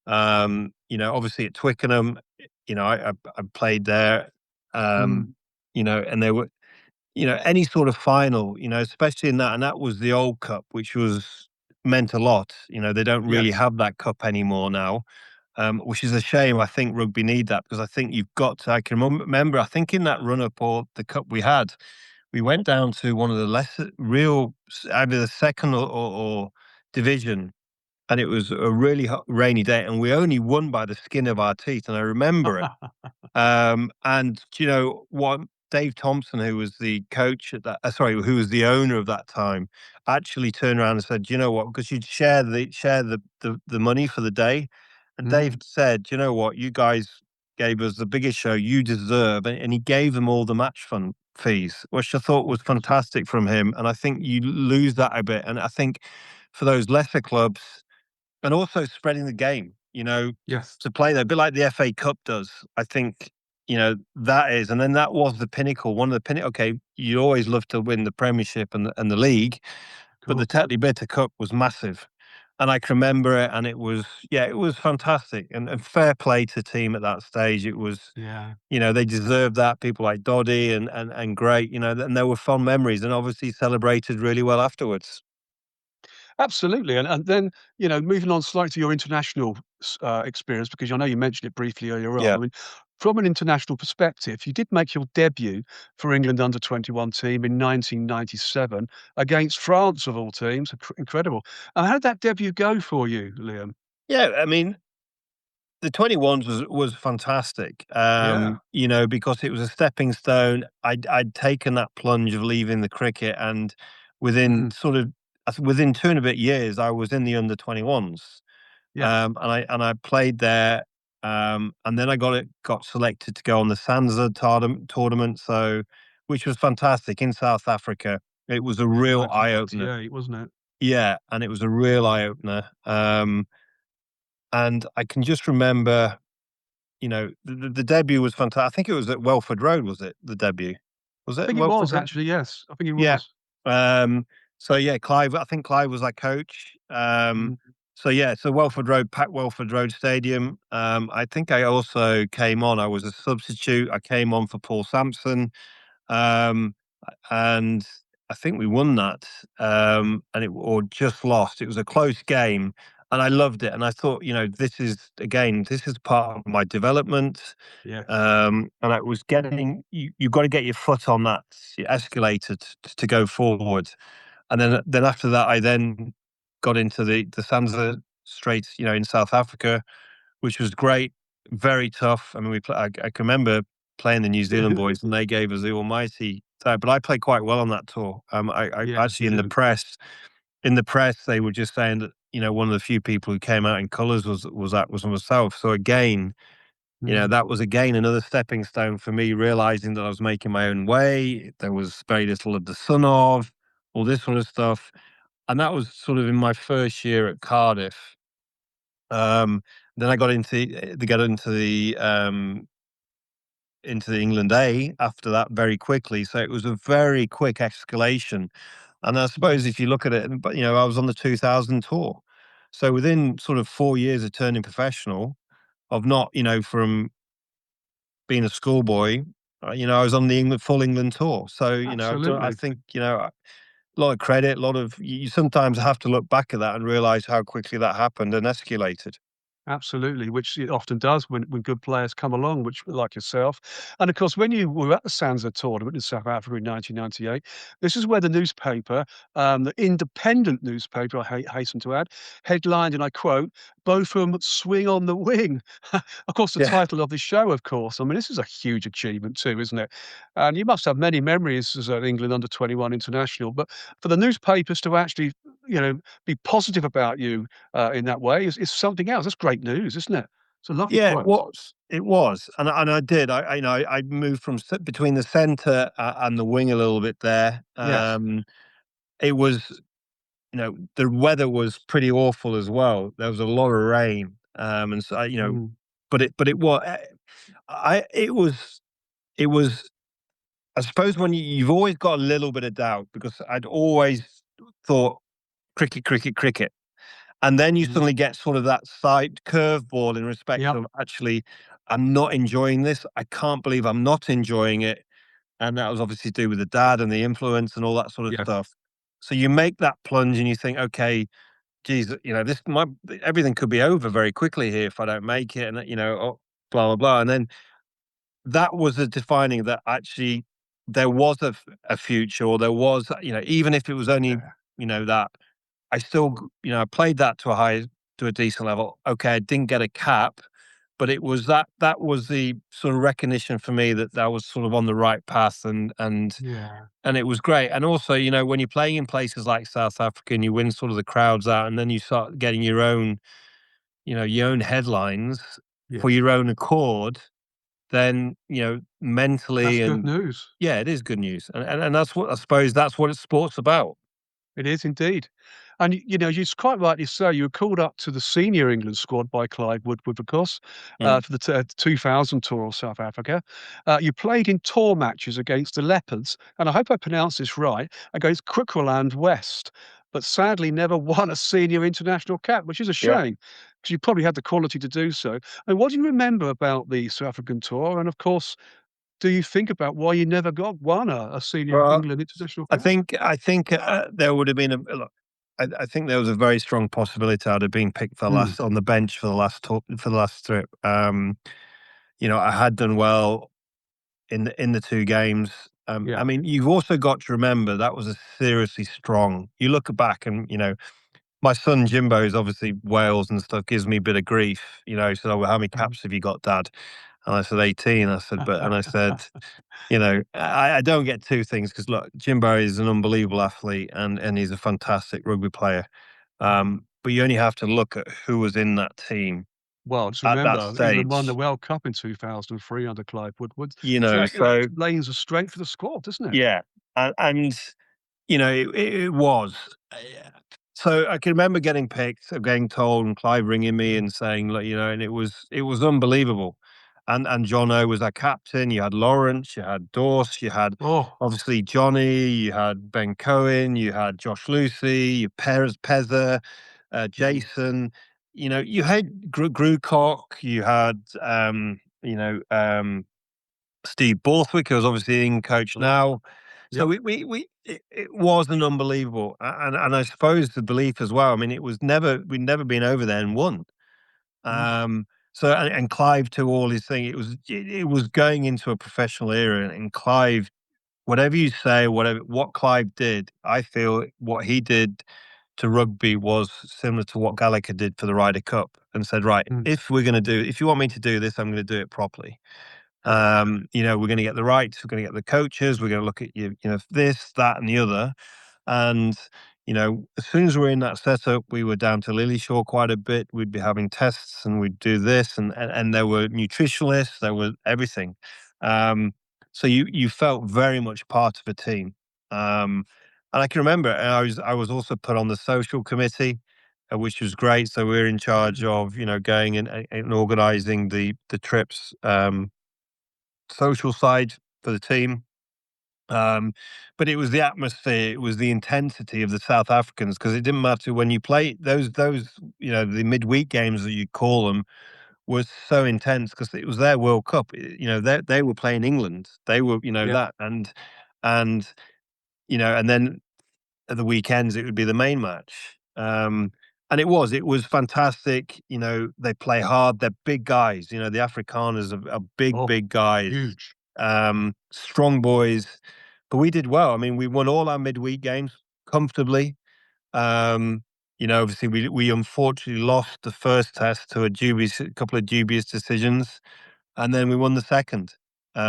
Obviously at Twickenham, I played there. Mm, Um, and there were any sort of final, especially in that, and that was the old cup, which was meant a lot. They don't really yes. have that cup anymore now, which is a shame. I think rugby need that because I think you've got to. I can remember. I think in that run up or the cup we had, we went down to one of the lesser real, either the second or division, and it was a really rainy day, and we only won by the skin of our teeth. And I remember it. And do you know what? Dave Thompson, who was the coach at that, sorry, who was the owner of that time, actually turned around and said, "Do you know what? Because you'd share the money for the day." And Dave Mm, said, "Do you know what? You guys gave us the biggest show you deserve," and he gave them all the match fund fees, which I thought was fantastic. fantastic from him. And I think you lose that a bit. And I think for those lesser clubs, and also spreading the game, Yes. to play there, a bit like the FA Cup does. I think, that is, and then that was the pinnacle, one of the pinnacle. Okay, you always love to win the Premiership and the league, Of but the course. Tetley Bitter Cup was massive. And I can remember it, and it was fantastic. And fair play to the team at that stage. It was, Yeah. they deserved that. People like Doddy and great, and there were fond memories, and obviously celebrated really well afterwards. Absolutely, and then, moving on slightly to your international experience, because I know you mentioned it briefly earlier on. Yeah. I mean, from an international perspective, you did make your debut for England under-21 team in 1997 against France, of all teams. Incredible. And how did that debut go for you, Liam? Yeah, I mean, the 21s was fantastic, Yeah. because it was a stepping stone. I'd taken that plunge of leaving the cricket, and within Mhm. sort of within 2 and a bit years, I was in the under 21s, Yes. and I played there, and then I got selected to go on the Sansa tournament, so which was fantastic in South Africa. It was a real eye opener, 1998, wasn't it? yeah, and it was a real eye opener. And I can just remember, the debut was fantastic. I think it was at Welford Road, was it? The debut? Was I it think it Welford was Road? actually, yes. I think it Yeah. was. So yeah, Clive, I think Clive was our coach. Mhm. So yeah, so Welford Road, packed Welford Road Stadium. I think I also came on. I was a substitute. I came on for Paul Sampson. Um, and I think we won that, or just lost. It was a close game, and I loved it. And I thought, this is part of my development. Yes. And I was getting you've got to get your foot on that escalator to go forward. And then after that, I then got into the Sansa Straits, in South Africa, which was great, very tough. I mean, I can remember playing the New Zealand boys, and they gave us the almighty time. But I played quite well on that tour. I Yes, actually you did. in the press, they were just saying that one of the few people who came out in colours was myself. So again, Mhm. that was again another stepping stone for me, realizing that I was making my own way. There was very little of the sun of all this sort of stuff, and that was sort of in my first year at Cardiff. Then I got into the England A after that very quickly. So it was a very quick escalation. And I suppose if Yes. you look at it, but I was on the 2000 tour. So within sort of 4 years of turning professional, of not, from being a schoolboy, I was on the full England tour. So, I Absolutely. think, a lot of credit, a lot of, you sometimes have to look back at that and realize how quickly that happened and escalated. Absolutely, which it often does when good players come along, which like yourself. And of course, when you were at the Sansa tournament in South Africa in 1998, this is where the newspaper, the independent newspaper, I hasten to add, headlined, and I quote, "Botham swing on the wing." Of course, the Yeah. title of the show, of course. I mean, this is a huge achievement too, isn't it? And you must have many memories as an England under 21 international. But for the newspapers to actually, be positive about you in that way is something else. That's great news, isn't it? It's a lovely Yeah, it quote. was. It was, and I did. I moved from between the centre and the wing a little bit there. Yes. It was, the weather was pretty awful as well. There was a lot of rain, and so Mm, but it was, it was. I suppose when you've always got a little bit of doubt because I'd always thought cricket, cricket, cricket. And then you mhm. suddenly get sort of that side curveball in respect Yep. of actually, I'm not enjoying this. I can't believe I'm not enjoying it. And that was obviously to do with the dad and the influence and all that sort of Yes. stuff. So you make that plunge and you think, okay, geez, this might, everything could be over very quickly here if I don't make it, and oh, blah blah blah. And then that was a defining that actually there was a future, or there was, even if it was only, Yeah. that I still, I played that to a decent level. Okay, I didn't get a cap, but it was that was the sort of recognition for me that I was sort of on the right path, Yeah. and it was great. And also, when you're playing in places like South Africa and you win sort of the crowds out, and then you start getting your own headlines for Yes. your own accord, then That's mentally, good and news. yeah, it is good news, and that's what I suppose that's what sport's about. It is indeed. And, you quite rightly say, you were called up to the senior England squad by Clive Woodward, of course, Mm. for the 2000 tour of South Africa. You played in tour matches against the Leopards, and I hope I pronounced this right, against Crikwaland West, but sadly never won a senior international cap, which is a Yeah. shame, because you probably had the quality to do so. And what do you remember about the South African tour? And of course, do you think about why you never won a senior Well, England international I cap? think I think there would have been a look. I think there was a very strong possibility I'd have been picked for the Mm, last on the bench for the last trip. I had done well in the two games. I yeah. mean, you've also got to remember that was a seriously strong. You look back, and my son Jimbo is obviously Wales and stuff. Gives me a bit of grief. He said, "Oh, well, how many Mhm. caps have you got, Dad?" And I said 18. I said, I don't get two things because look, Jimbo is an unbelievable athlete and he's a fantastic rugby player. But you only have to look at who was in that team Well, just at that remember, England won the stage, World Cup in 2003 under Clive Woodward, which, So explains the strength of the squad, doesn't it? yeah, and it was. Yeah. So I can remember getting picked, getting told, and Clive ringing me Mm. and saying, "Look, and it was unbelievable." And John O was our captain. You had Lawrence, you had Dorse, you had Oh, obviously Johnny, you had Ben Cohen, you had Josh Lucy, you Perez Pezza, mm, Jason. You had Grucock, you had Steve Borthwick, who's obviously in coach oh, now. So yep. it was an unbelievable, and I suppose the belief as well. I mean, we'd never been over there and won. Mm, So and Clive, to all his thing, it was going into a professional era, and Clive, whatever you say, what Clive did, I feel what he did to rugby was similar to what Gallagher did for the Ryder Cup, and said, right, mm, if you want me to do this, I'm going to do it properly. yeah, We're going to get the rights, we're going to get the coaches, we're going to look at this, that, and the other. And as soon as we're in that setup, we were down to Lillyshaw quite a bit. We'd be having tests, and we'd do this, and there were nutritionalists, there was everything. Um, so you felt very much part of a team. And I can remember I was also put on the social committee, which was great. So we were in charge mm, of going and organising the trips. Social side for the team. But it was the atmosphere, it was the intensity of the South Africans because it didn't matter when you play those the midweek games that you call them were so intense because it was their World Cup. They were playing England. They were yeah, that and and then at the weekends it would be the main match. And it was fantastic. You know, they play hard. They're big guys. You know, the Afrikaners are big, Oh, big guys, huge. strong boys. But we did well. I mean, we won all our midweek games comfortably. Um, you know, obviously we unfortunately lost the first test to a couple of dubious decisions, and then we won the second.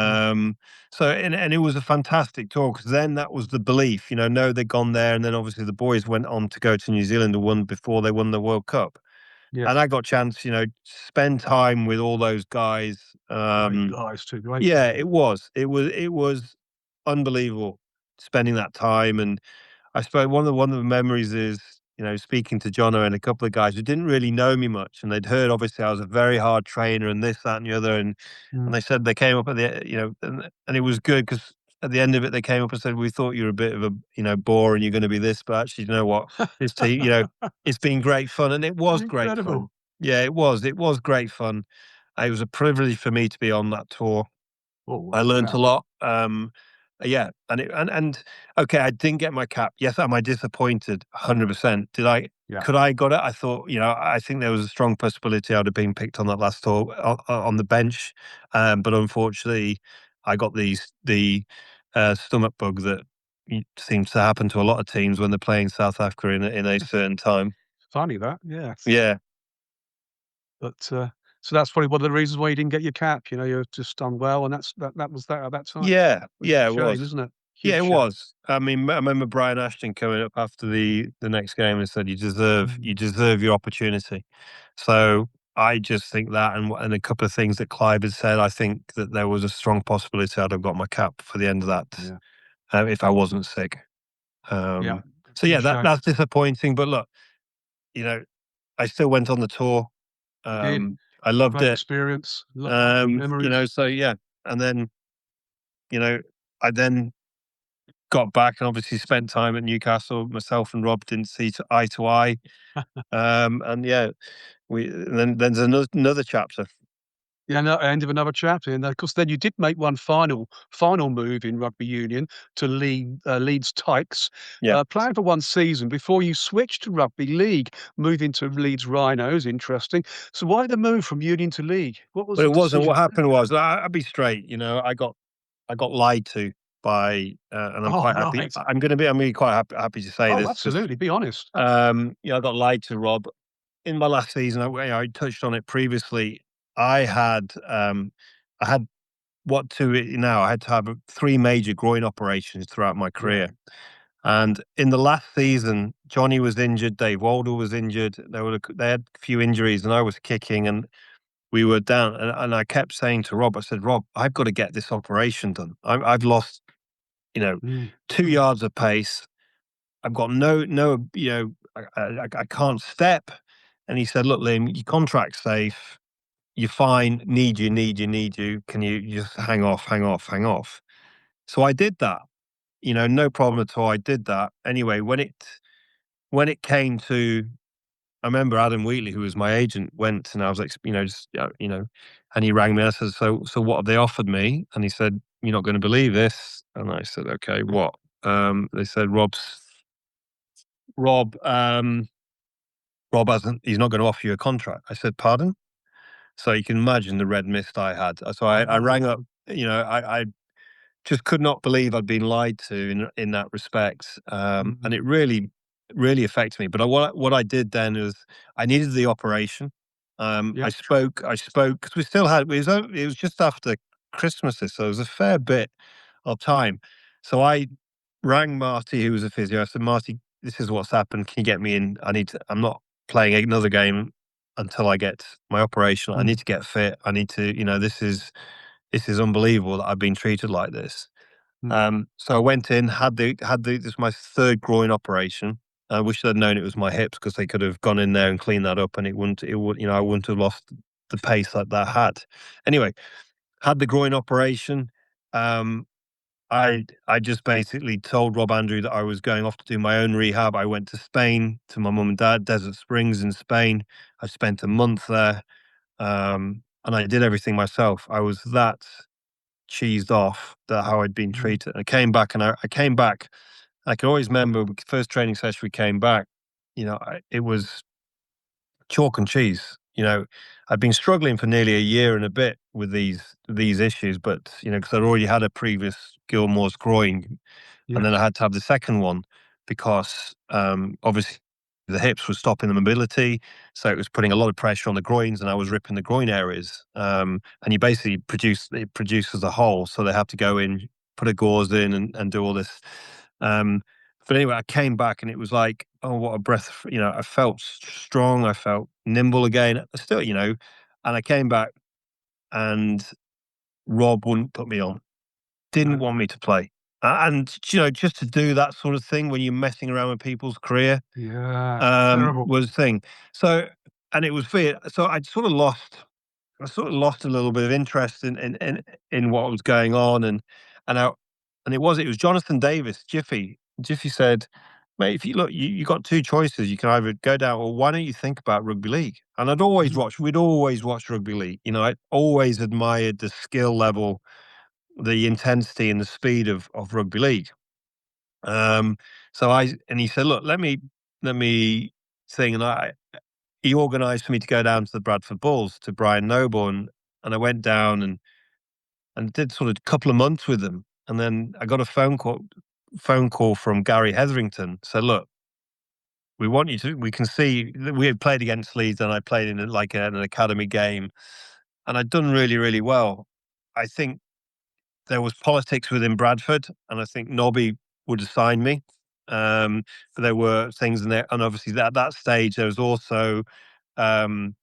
Mm, So and it was a fantastic tour because then that was the belief, you know, no, they'd gone there, and then obviously the boys went on to go to New Zealand and won before they won the World Cup, and yes. I got a chance, you know, to spend time with all those guys. Great guys too, great Yeah, guys. it was unbelievable spending that time, and I suppose one of the memories is, you know, speaking to Jono and a couple of guys who didn't really know me much, and they'd heard obviously I was a very hard trainer and this, that, and the other, and Mm. they said they came up at the, you know, and it was good because at the end of it they came up and said, we thought you were a bit of a, you know, bore and you're going to be this, but actually, you know what, this team, you know, it's been great fun, and it was great fun. Incredible. Yeah, it was great fun. It was a privilege for me to be on that tour. Oh, I learned yeah, a lot. Yeah, and okay, I didn't get my cap. Yes, am I disappointed? 100%. Did I? yeah. Could I got it? I thought, you know, I think there was a strong possibility I'd have been picked on that last tour on the bench, but unfortunately, I got the stomach bug that seems to happen to a lot of teams when they're playing South Africa in a certain time. Funny that, yes. Yeah, But, so that's probably one of the reasons why you didn't get your cap, you know, you're just unwell, and that was that at that time, which is yeah, a it shame, was. isn't it? Yeah, Huge it shame. was. I mean, I remember Brian Ashton coming up after the next game and said, Mm, you deserve your opportunity." So I just think that, and a couple of things that Clive had said, I think that there was a strong possibility I'd have got my cap for the end of that yeah, if I wasn't sick. yeah, So what a yeah, shame. that's disappointing. But look, you know, I still went on the tour. You did. I loved Great it. experience, lots of You know, memories. so yeah, and then you know, I then got back and obviously spent time at Newcastle. Myself and Rob didn't see eye to eye. And yeah, we then there's another chapter. Yeah, no, end of another chapter, and of course, then you did make one final move in rugby union to Leeds Tykes, Yeah. playing for one season before you switched to rugby league, moving to Leeds Rhinos. Interesting. So why the move from union to league? What was But the it wasn't. decision? What happened was I'll be straight. You know, I got lied to by, and I'm Oh, quite happy. right. I'm really quite happy to say Oh, this because, absolutely. Be honest. yeah, I got lied to, Rob. In my last season, I touched on it previously. I had, I had what to it now. I had to have three major groin operations throughout my Yeah. career. And in the last season, Johnny was injured, Dave Walder was injured. They had a few injuries, and I was kicking, and we were down. And I kept saying to Rob, I said, Rob, I've got to get this operation done. I've lost, you know, Mm, 2 yards of pace. I've got no, you know, I can't step. And he said, look, Liam, your contract's safe. You're fine. Need you. Can you just hang off, hang off, hang off? So I did that. You know, no problem at all. I did that. Anyway, when it came to, I remember Adam Wheatley, who was my agent, went, and I was like, you know, just you know, and he rang me. I said, so what have they offered me? And he said, you're not going to believe this. And I said, okay, what? They said, Rob, Rob hasn't. He's not going to offer you a contract. I said, pardon? So you can imagine the red mist I had. So I rang oh, up. You know, I just could not believe I'd been lied to in that respect, mm, and it really affected me. But what I did then was I needed the operation. yeah. I spoke because we still had it was just after Christmas, so it was a fair bit of time. So I rang Marty, who was a physio. I said, Marty, this is what's happened. Can you get me in? I'm not playing another game until I get my operation. I Mm, need to get fit. I need to, you know, this is unbelievable that I've been treated like this. mm, So I went in, this was my third groin operation. I wish I'd known it was my hips because they could have gone in there and cleaned that up, and it would, you know, I wouldn't have lost the pace that that had. Anyway, had the groin operation. Um, I just basically told Rob Andrew that I was going off to do my own rehab. I went to Spain to my mum and dad, Desert Springs in Spain. I spent a month there, and I did everything myself. I was that cheesed off that how I'd been mm, treated. I came back, and I came back. I can always remember the first training session we came back. You know, it was. chalk and cheese. I'd been struggling for nearly a year and a bit with these issues, but because I'd already had a previous Gilmore's groin, and then I Yes. had to have the second one because obviously the hips were stopping the mobility, so it was putting a lot of pressure on the groins, and I was ripping the groin areas. And you basically produces a hole, so they have to go in, put a gauze in, and do all this. Um, but anyway, I came back and it was like, oh, what a breath! I felt strong, I felt nimble again. Still, and I came back, and Rob wouldn't put me on, didn't No. want me to play. And just to do that sort of thing when you're messing around with people's career, Yeah. Terrible. was the thing. So, and it was weird. So I sort of lost a little bit of interest in what was going on, and I, and it was Jonathan Davis, Jiffy. Jiffy said, "Mate, if you look, you got two choices. You can either go down, or why don't you think about rugby league?" And Mhm. we'd always watched rugby league. I always admired the skill level, the intensity, and the speed of rugby league. Um, and he said, "Look, let me sing." And he organised for me to go down to the Bradford Bulls to Brian Noble, and I went down and did sort of a couple of months with them, and then I got a phone call from Gary Hetherington. Said, "Look, we want you to. We can see that we had played against Leeds, and I played in an academy game, and I'd done really, really well. I think there was politics within Bradford, and I think Nobby would have signed me. But there were things in there, and obviously at that stage there was also um,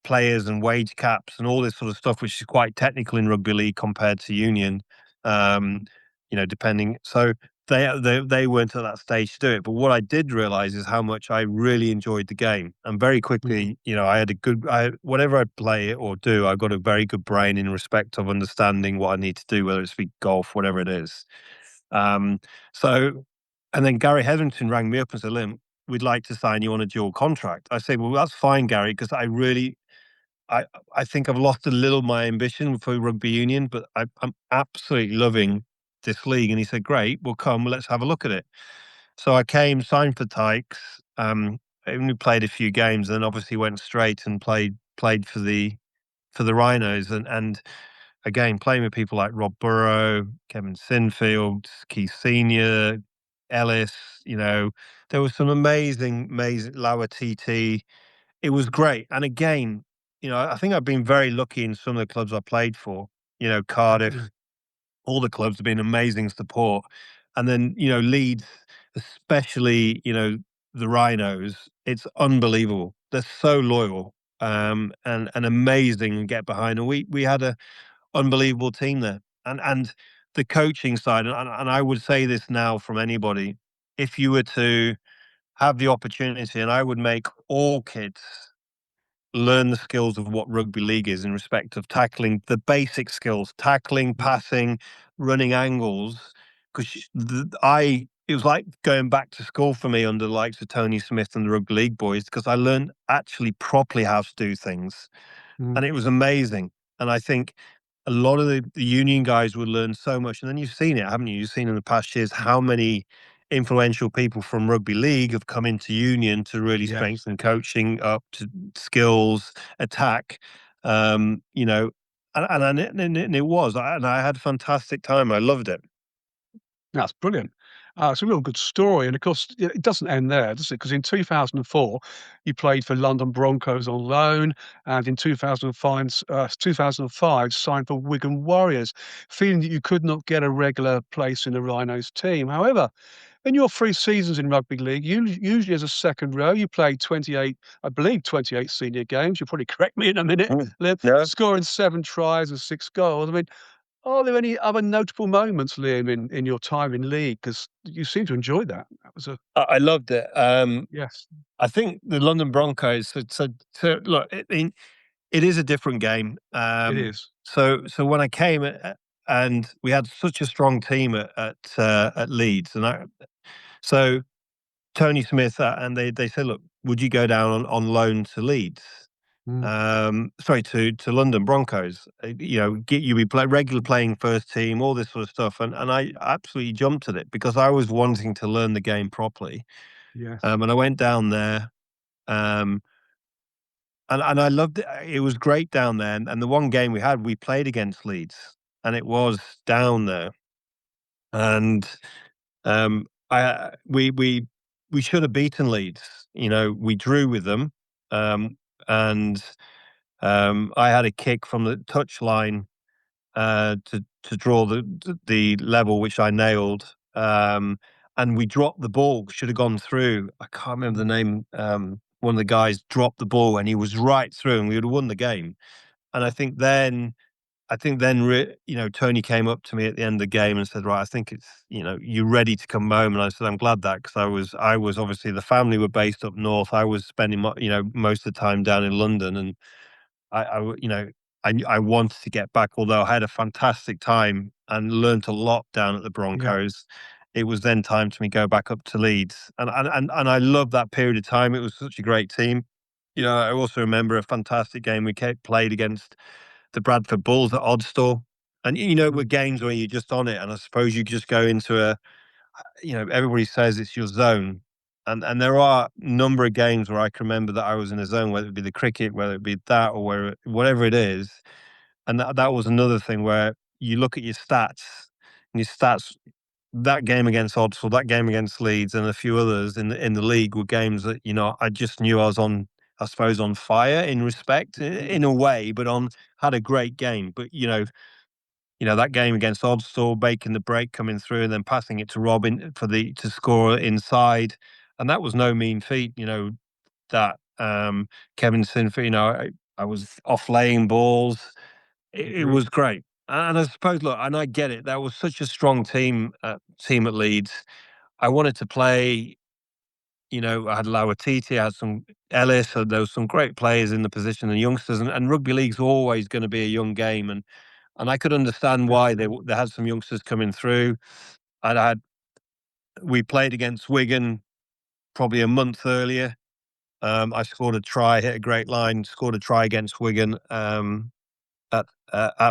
players and wage caps and all this sort of stuff, which is quite technical in rugby league compared to union. Um, depending. So they weren't at that stage to do it. But what I did realize is how much I really enjoyed the game, and very Mhm. quickly, I had whatever I play or do, I've got a very good brain in respect of understanding what I need to do, whether it's be golf, whatever it is. Um, so, and then Gary Hetherington rang me up and said, "Lim, we'd like to sign you on a dual contract." I say, "Well, that's fine, Gary, because I I think I've lost a little my ambition for rugby union, but I'm absolutely loving this league." And he said, "Great, well, come, let's have a look at it." So I came, signed for Tykes. I only played a few games, and then obviously went straight and played for the Rhinos, and again playing with people like Rob Burrow, Kevin Sinfield, Keith Senior, Ellis. There was some amazing Lower TT. It was great. And again, I think I've been very lucky in some of the clubs I played for. Yeah. Cardiff, all the clubs have been amazing support. And then, Leeds, especially, the Rhinos, it's unbelievable. They're so loyal, and amazing and get behind. And we had a unbelievable team there. And the coaching side, and I would say this now from anybody, if you were to have the opportunity, and I would make all kids learn the skills of what rugby league is in respect of tackling, the basic skills, tackling, Mhm. passing, running angles. Because it was like going back to school for me under the likes of Tony Smith and the rugby league boys, because I learned actually properly how to do things, Mhm. and it was amazing. And I think a lot of the union guys would learn so much. And then you've seen it, haven't you? You've seen in the past years how many influential people from rugby league have come into union to really Yes. strengthen coaching up to skills, attack. Um, you know, and it was, and I had a fantastic time. I loved it. That's brilliant. It's a real good story, and of course, it doesn't end there, does it? Because in 2004, you played for London Broncos on loan, and in 2005 signed for Wigan Warriors, feeling that you could not get a regular place in the Rhinos team. However, in your 3 seasons in rugby league, usually as a second row, you played 28, I believe 28 senior games. You'll probably correct me in a minute, Mm. Liv, No, scoring 7 tries and 6 goals. I mean, are there any other notable moments, Liam, in your time in league? Because you seem to enjoy that. That was a I loved it. yes, I think the London Broncos. So look, it is a different game. it is. So when I came, and we had such a strong team at Leeds, so Tony Smith, and they said, "Look, would you go down on loan to Leeds?" Mm, Sorry, to London Broncos. Get you be regular playing first team, all this sort of stuff, and I absolutely jumped at it because I was wanting to learn the game properly. yes. And I went down there. Um, and I loved it. It was great down there. And the one game we had, we played against Leeds, and it was down there. And we should have beaten Leeds. You know, we drew with them, um, and I had a kick from the touch line to draw the level, which I nailed. And we dropped the ball. Should have gone through. I can't remember the name. One of the guys dropped the ball, and he was right through, and we would have won the game. And you know, Tony came up to me at the end of the game and said, "Right, I think it's, you know, you're ready to come home." And I said, "I'm glad that, because I was obviously, the family were based up north. I was spending you know, most of the time down in London, and you know, I wanted to get back. Although I had a fantastic time and learnt a lot down at the Yeah, Broncos, it was then time to me go back up to Leeds, and I loved that period of time. It was such a great team. You know, I also remember a fantastic game we played against the Bradford Bulls at Oddstall. And, you know, with mm, games where you're just on it, and I suppose you just go into you know, everybody says it's your zone. And there are a number of games where I can remember that I was in a zone, whether it be the cricket, whether it be that, or whatever it is. And that was another thing where you look at your stats, and your stats, that game against Oddford, that game against Leeds, and a few others in the league were games that, you know, I just knew I was on, I suppose, on fire in respect, in a way, but on had a great game. But you know, that game against Oddstall, making the break, coming through, and then passing it to Robin for the to score inside, and that was no mean feat. You know, that Kevin Sinfield, you know, I was off laying balls. It agree. was great. And I suppose, look, and I get it. That was such a strong team at Leeds. I wanted to play. You know, I had Lawatiti, I had some Ellis, so there was some great players in the position, and youngsters, and rugby league's always going to be a young game, and I could understand Yeah, why they had some youngsters coming through. I'd had We played against Wigan probably a month earlier. I scored a try, hit a great line, scored a try against Wigan, at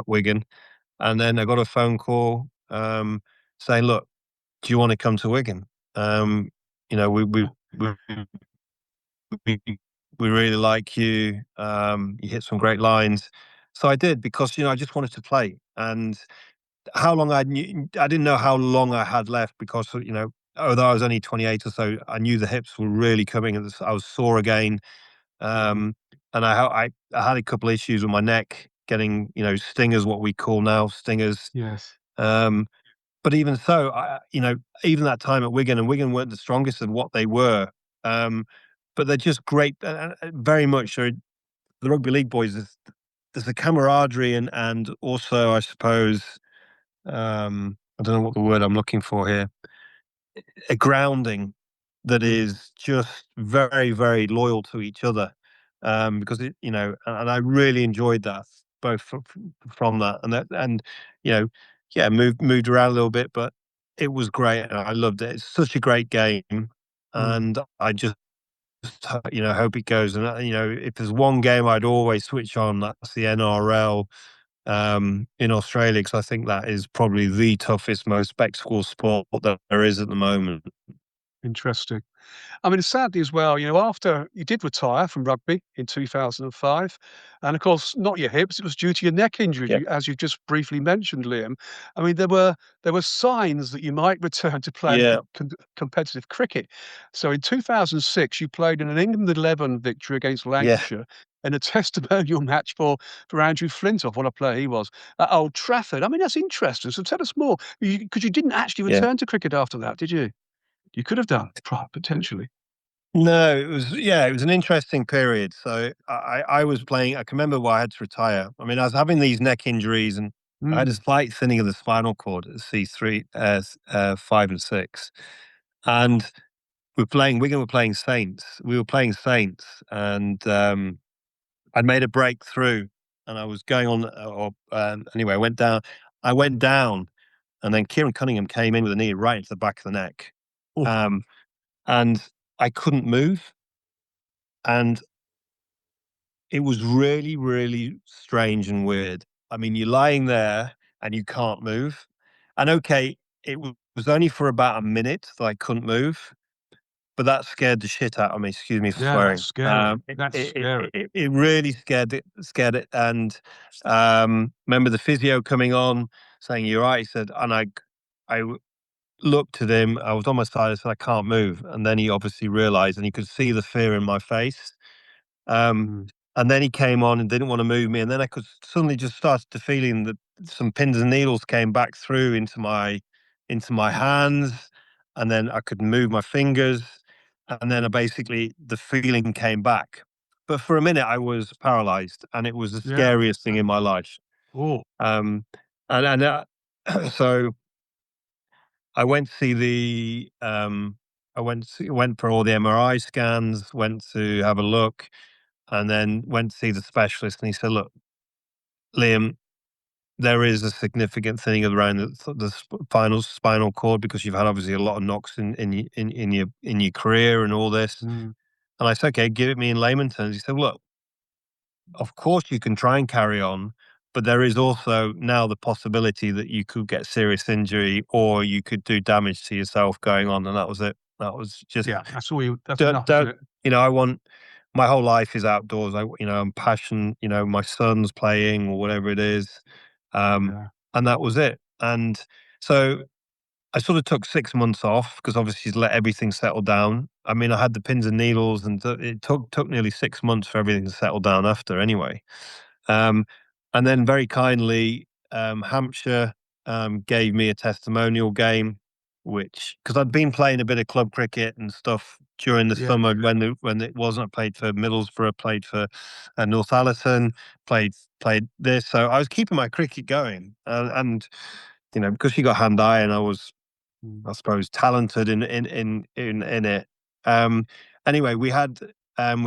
Wigan, and then I got a phone call, saying, "Look, do you want to come to Wigan? You know, we we, we really like you. You hit some great lines." So I did, because, you know, I just wanted to play. And I didn't know how long I had left, because, you know, although I was only 28 or so, I knew the hips were really coming, and I was sore again. mm, Um, and I had a couple of issues with my neck, getting, you know, stingers, what we call now stingers. yes, Um, but even so, you know, even that time at Wigan, and Wigan weren't the strongest of what they were. Um, but they're just great, very much. The rugby league boys, there's a camaraderie, and also, I suppose, I don't know what the word I'm looking for here, a grounding that mm, is just very, very loyal to each other. Because you know, and I really enjoyed that, both from that, and you know, yeah, moved around a little bit, but it was great. And I loved it. It's such a great game, mm. and I just, you know, hope it goes. And you know, if there's one game I'd always switch on, that's the NRL, in Australia, because I think that is probably the toughest, most spectacle sport that there is at the moment. Interesting. I mean, sadly as well, after you did retire from rugby in 2005, and of course, not your hips, it was due to your neck injury, Yeah, as you just briefly mentioned, Liam. I mean, there were signs that you might return to playing yeah, competitive cricket. So in 2006, you played in an England 11 victory against yeah, Lancashire in a testimonial match for Andrew Flintoff. What a player he was at Old Trafford. I mean, that's interesting. So tell us more, because you didn't actually yeah. return to cricket after that, did you? You could have done, potentially. No, it was an interesting period. So I was playing. I can remember why I had to retire. I mean, I was having these neck injuries, and I had a Mm. slight thinning of the spinal cord at C3, 5 and 6, and Wigan were playing Saints. We were playing Saints, and I'd made a breakthrough, and I was going on. Anyway, I went down. I went down, and then Kieran Cunningham came in with a knee right into the back of the neck, Oh, um, and I couldn't move, and it was really, really strange and weird. I mean, you're lying there and you can't move, and okay, was only for about a minute that I couldn't move, but that scared the shit out of me. Excuse me for Yeah, that's swearing. scary. That's scary. It really scared it. And remember the physio coming on saying you're right. He said, and I looked at him. I was on my side. I said I can't move, and then he obviously realised, and he could see the fear in my face. Um, Mm. and then he came on and didn't want to move me, and then I could suddenly just started to feeling that some pins and needles came back through into my hands, and then I could move my fingers, and then I basically the feeling came back. But for a minute, I was paralyzed, and it was the Yeah. scariest thing in my life. Oh, Um, and so I went to see went for all the MRI scans, went to have a look, and then went to see the specialist, and he said, "Look, Liam, there is a significant thing around the spinal cord because you've had obviously a lot of knocks in your career and all this." mm, And I said, "Okay, give it me in layman terms." He said, "Look, of course you can try and carry on, but there is also now the possibility that you could get serious injury or you could do damage to yourself going on." And that was it. That was just yeah, that's all you that's enough, isn't don't it? I want my whole life is outdoors. I'm passionate. My son's playing or whatever it is, um, Yeah. and that was it. And so I sort of took 6 months off because obviously to let everything settle down. I mean, I had the pins and needles, and it took nearly 6 months for everything to settle down after. Anyway, um, and then very kindly, Hampshire gave me a testimonial game, which because I'd been playing a bit of club cricket and stuff during the Yeah. summer when it wasn't. I played for Middlesbrough, played for Northallerton, played this, so I was keeping my cricket going, and because she got hand eye, and I was, Mm. I suppose, talented in it. Um, anyway, we had an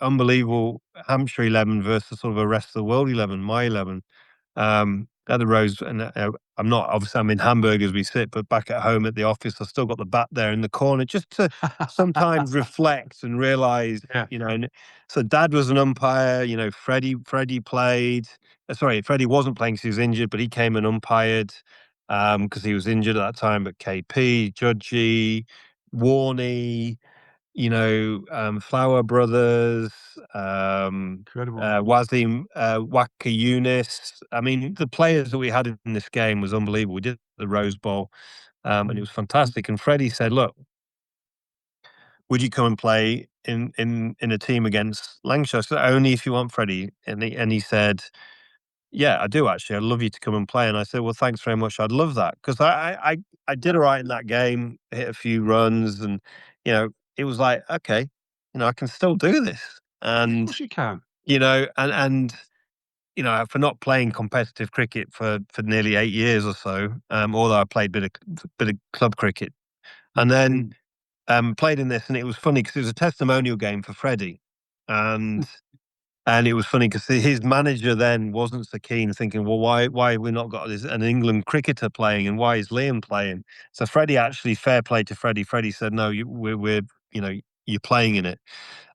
unbelievable Hampshire 11 versus sort of a rest of the world 11, my 11. At the Rose, and I'm not obviously I'm in Hamburg as we sit, but back at home at the office, I still got the bat there in the corner just to sometimes reflect and realize, Yeah. And so Dad was an umpire. Freddie played. Sorry, Freddie wasn't playing because he was injured, but he came and umpired because he was injured at that time. But KP, Judgy, Warney, Flower Brothers, Incredible. Wasim Waka Yunis. I mean, the players that we had in this game was unbelievable. We did the Rose Bowl, and it Mm. was fantastic. And Freddie said, "Look, would you come and play in a team against Lancashire?" I said, "Only if you want, Freddie." And he said, "Yeah, I do actually. I'd love you to come and play." And I said, "Well, thanks very much. I'd love that because I did all right in that game, hit a few runs, and it was like, okay, I can still do this." Of And course you can. for not playing competitive cricket for nearly 8 years or so, although I played bit of club cricket, and Mm. then played in this, and it was funny because it was a testimonial game for Freddie, and it was funny because his manager then wasn't so keen, thinking, "Well, why have we not got an England cricketer playing, and why is Liam playing?" So Freddie actually, fair play to Freddie. Freddie said, "No, we're you're playing in it,"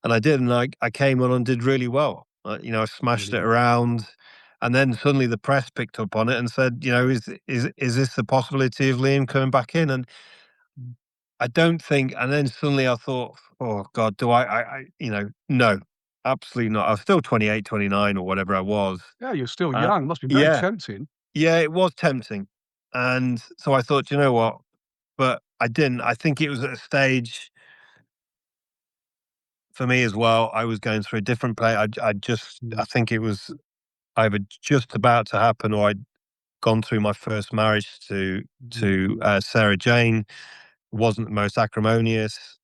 and I did, and I came on and did really well. I smashed it Brilliant. around, and then suddenly the press picked up on it and said, "Is this the possibility of Liam coming back in?" And I don't think, and then suddenly I thought, "Oh God, do no, absolutely not." I was still 28, 29, or whatever I was. Yeah, you're still Uh, young. Must be very yeah, tempting. yeah, it was tempting. And so I thought, you know what? But I didn't. I think it was at a stage for me as well. I was going through a different play. I Mm. think it was either just about to happen or I'd gone through my first marriage Mm. to Sarah Jane. Wasn't the most acrimonious.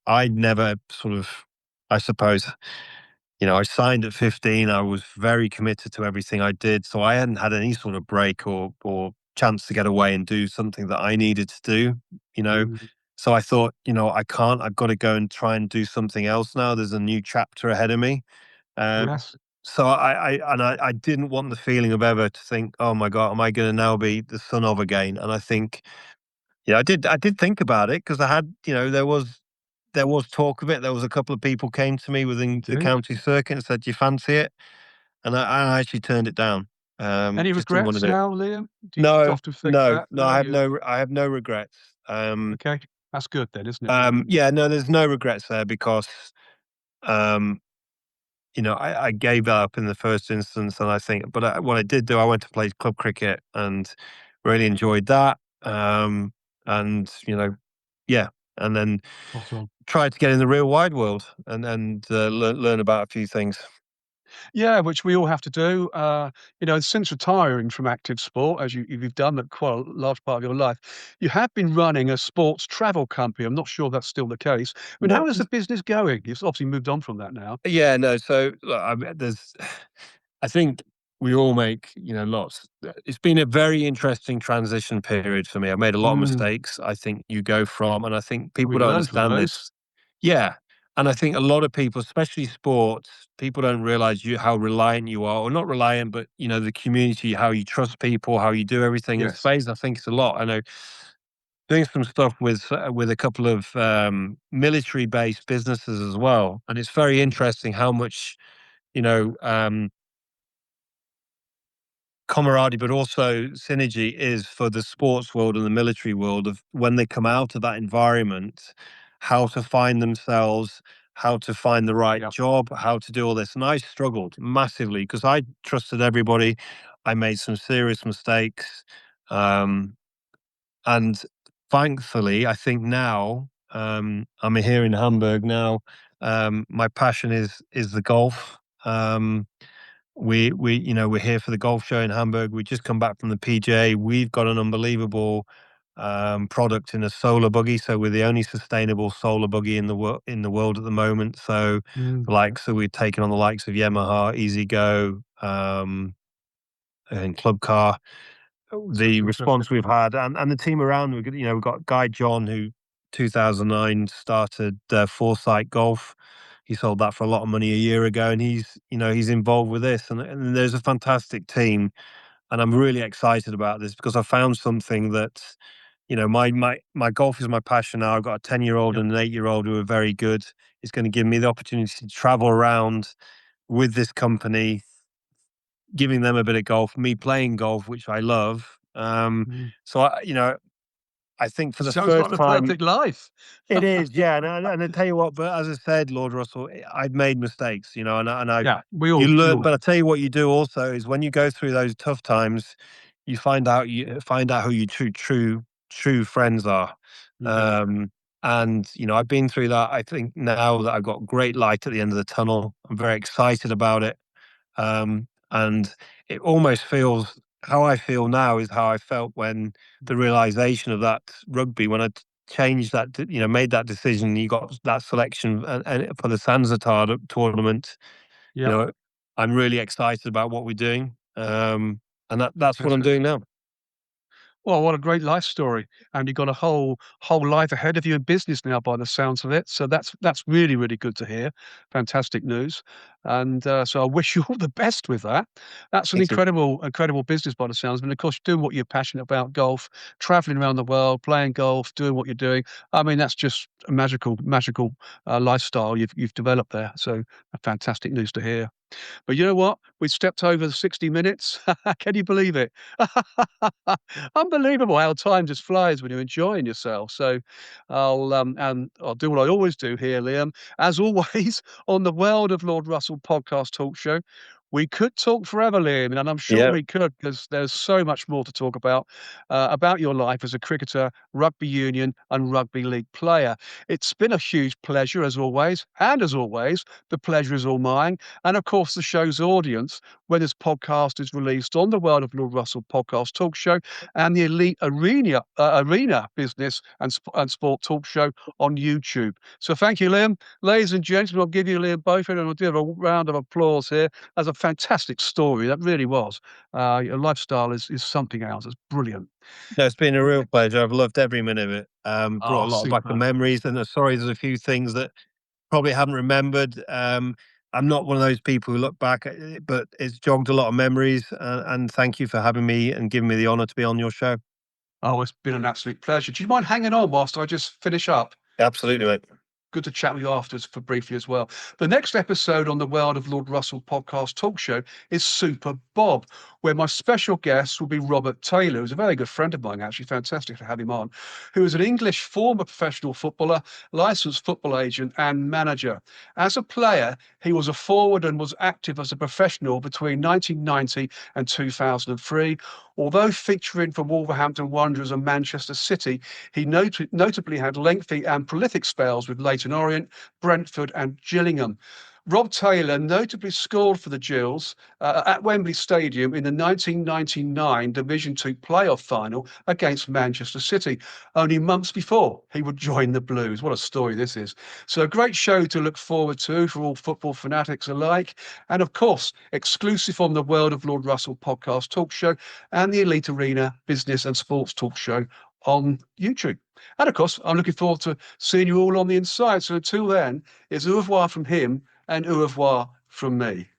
I'd never sort of, I suppose, I signed at 15. I was very committed to everything I did, so I hadn't had any sort of break or chance to get away and do something that I needed to do. You know, Mm. so I thought, I can't. I've got to go and try and do something else now. There's a new chapter ahead of me. Um, Yes. so I didn't want the feeling of ever to think, oh my God, am I going to now be the son of again? And I think, yeah, I did think about it because I had, there was talk of it. There was a couple of people came to me within the Indeed. county circuit and said, "Do you fancy it?" And I actually turned it down. Any Just didn't want to regrets do it. now, Liam? Do you No, often think no, that? no. No, I have you no regrets. okay? That's good then, isn't it? Yeah, no, there's no regrets there because, um, I gave up in the first instance, and I think, but what I did do, I went to play club cricket and really enjoyed that. And yeah, and then Spot on. tried to get in the real wide world and learn about a few things. Yeah, which we all have to do. Since retiring from active sport, as you've done that quite a large part of your life, you have been running a sports travel company. I'm not sure that's still the case. I mean, No, how is the business going? You've obviously moved on from that now. yeah, no. So look, there's, I think we all make lots. It's been a very interesting transition period for me. I've made a lot of Mm, mistakes. I think you go from, and I think people we don't learn from understand those. this. Yeah, and I think a lot of people, especially sports, people don't realize how reliant you are, or not reliant, but the community, how you trust people, how you do everything. It's Yes. phase. I think it's a lot. I know doing some stuff with a couple of military-based businesses as well, and it's very interesting how much you know um, camaraderie, but also synergy is for the sports world and the military world of when they come out of that environment, how to find themselves, how to find the right Yeah. job, how to do all this. And I struggled massively because I trusted everybody. I made some serious mistakes. Um, and thankfully, I think now, I'm here in Hamburg now. My passion is the golf. We're here for the golf show in Hamburg. We just come back from the PJ. We've got an unbelievable product in a solar buggy. So we're the only sustainable solar buggy in the world at the moment. So Mm, so we're taking on the likes of Yamaha, Easy Go, and Club Car. The super interesting. response we've had, and the team around, we've got Guy John, who 2009 started Foresight Golf. He sold that for a lot of money a year ago, and he's involved with this, and there's a fantastic team, and I'm really excited about this because I found something that, my golf is my passion now. I've got a 10-year-old Yep. and an 8-year-old who are very good. It's going to give me the opportunity to travel around with this company, giving them a bit of golf, me playing golf, which I love. Mm. So I think for It the sounds like first the time perfect life. it is, yeah. And I tell you what, but as I said, Lord Russell, I've made mistakes, and I Yeah, you we learn. all But I have. tell you what, you do also is when you go through those tough times, you find out who your true friends are. You do. Um, and I've been through that. I think now that I've got great light at the end of the tunnel, I'm very excited about it. And it almost feels how I feel now is how I felt when the realization of that rugby, when I changed that, made that decision, you got that selection and for the Sanzatard tournament, you Yep. know, I'm really excited about what we're doing. And that's what I'm Fantastic. doing now. Well, what a great life story, and you've got a whole life ahead of you in business now by the sounds of it, so that's really, really good to hear. Fantastic news, and, so I wish you all the best with that. That's an Thank you. incredible business by the sounds of it, and of course, doing what you're passionate about, golf, traveling around the world, playing golf, doing what you're doing. I mean, that's just a magical, lifestyle you've developed there, so fantastic news to hear. But you know what? We've stepped over the 60 minutes. Can you believe it? Unbelievable how time just flies when you're enjoying yourself. So I'll do what I always do here, Liam. As always, on the World of Lord Russell podcast talk show. We could talk forever, Liam, and I'm sure Yeah. we could because there's so much more to talk about your life as a cricketer, rugby union, and rugby league player. It's been a huge pleasure as always, and as always, the pleasure is all mine. And of course, the show's audience when this podcast is released on the World of Lord Russell podcast talk show and the Elite Arena Business and Sport talk show on YouTube. So thank you, Liam. Ladies and gentlemen, I'll give you Liam Beaufort and I'll give a round of applause here. That's a fantastic story. That really was. Your lifestyle is something else. It's brilliant. No, it's been a real pleasure. I've loved every minute of it. Brought Oh, a lot back of super. memories, and sorry, there's a few things that probably haven't remembered. I'm not one of those people who look back at it, but it's jogged a lot of memories. And thank you for having me and giving me the honor to be on your show. Oh, it's been an absolute pleasure. Do you mind hanging on whilst I just finish up? Absolutely, mate. good to chat with you afterwards for briefly as well. The next episode on the World of Lord Russell podcast talk show is Super Bob, where my special guest will be Robert Taylor, who's a very good friend of mine, actually. Fantastic to have him on, who is an English former professional footballer, licensed football agent, and manager. As a player, he was a forward and was active as a professional between 1990 and 2003. Although featuring for Wolverhampton Wanderers and Manchester City, he notably had lengthy and prolific spells with Leyton Orient, Brentford, and Gillingham. Rob Taylor notably scored for the Gills at Wembley Stadium in the 1999 Division Two playoff final against Manchester City, only months before he would join the Blues. What a story this is. So a great show to look forward to for all football fanatics alike. And of course, exclusive on the World of Lord Russell podcast talk show and the Elite Arena business and sports talk show on YouTube. And of course, I'm looking forward to seeing you all on the inside. So until then, it's au revoir from him and au revoir from me.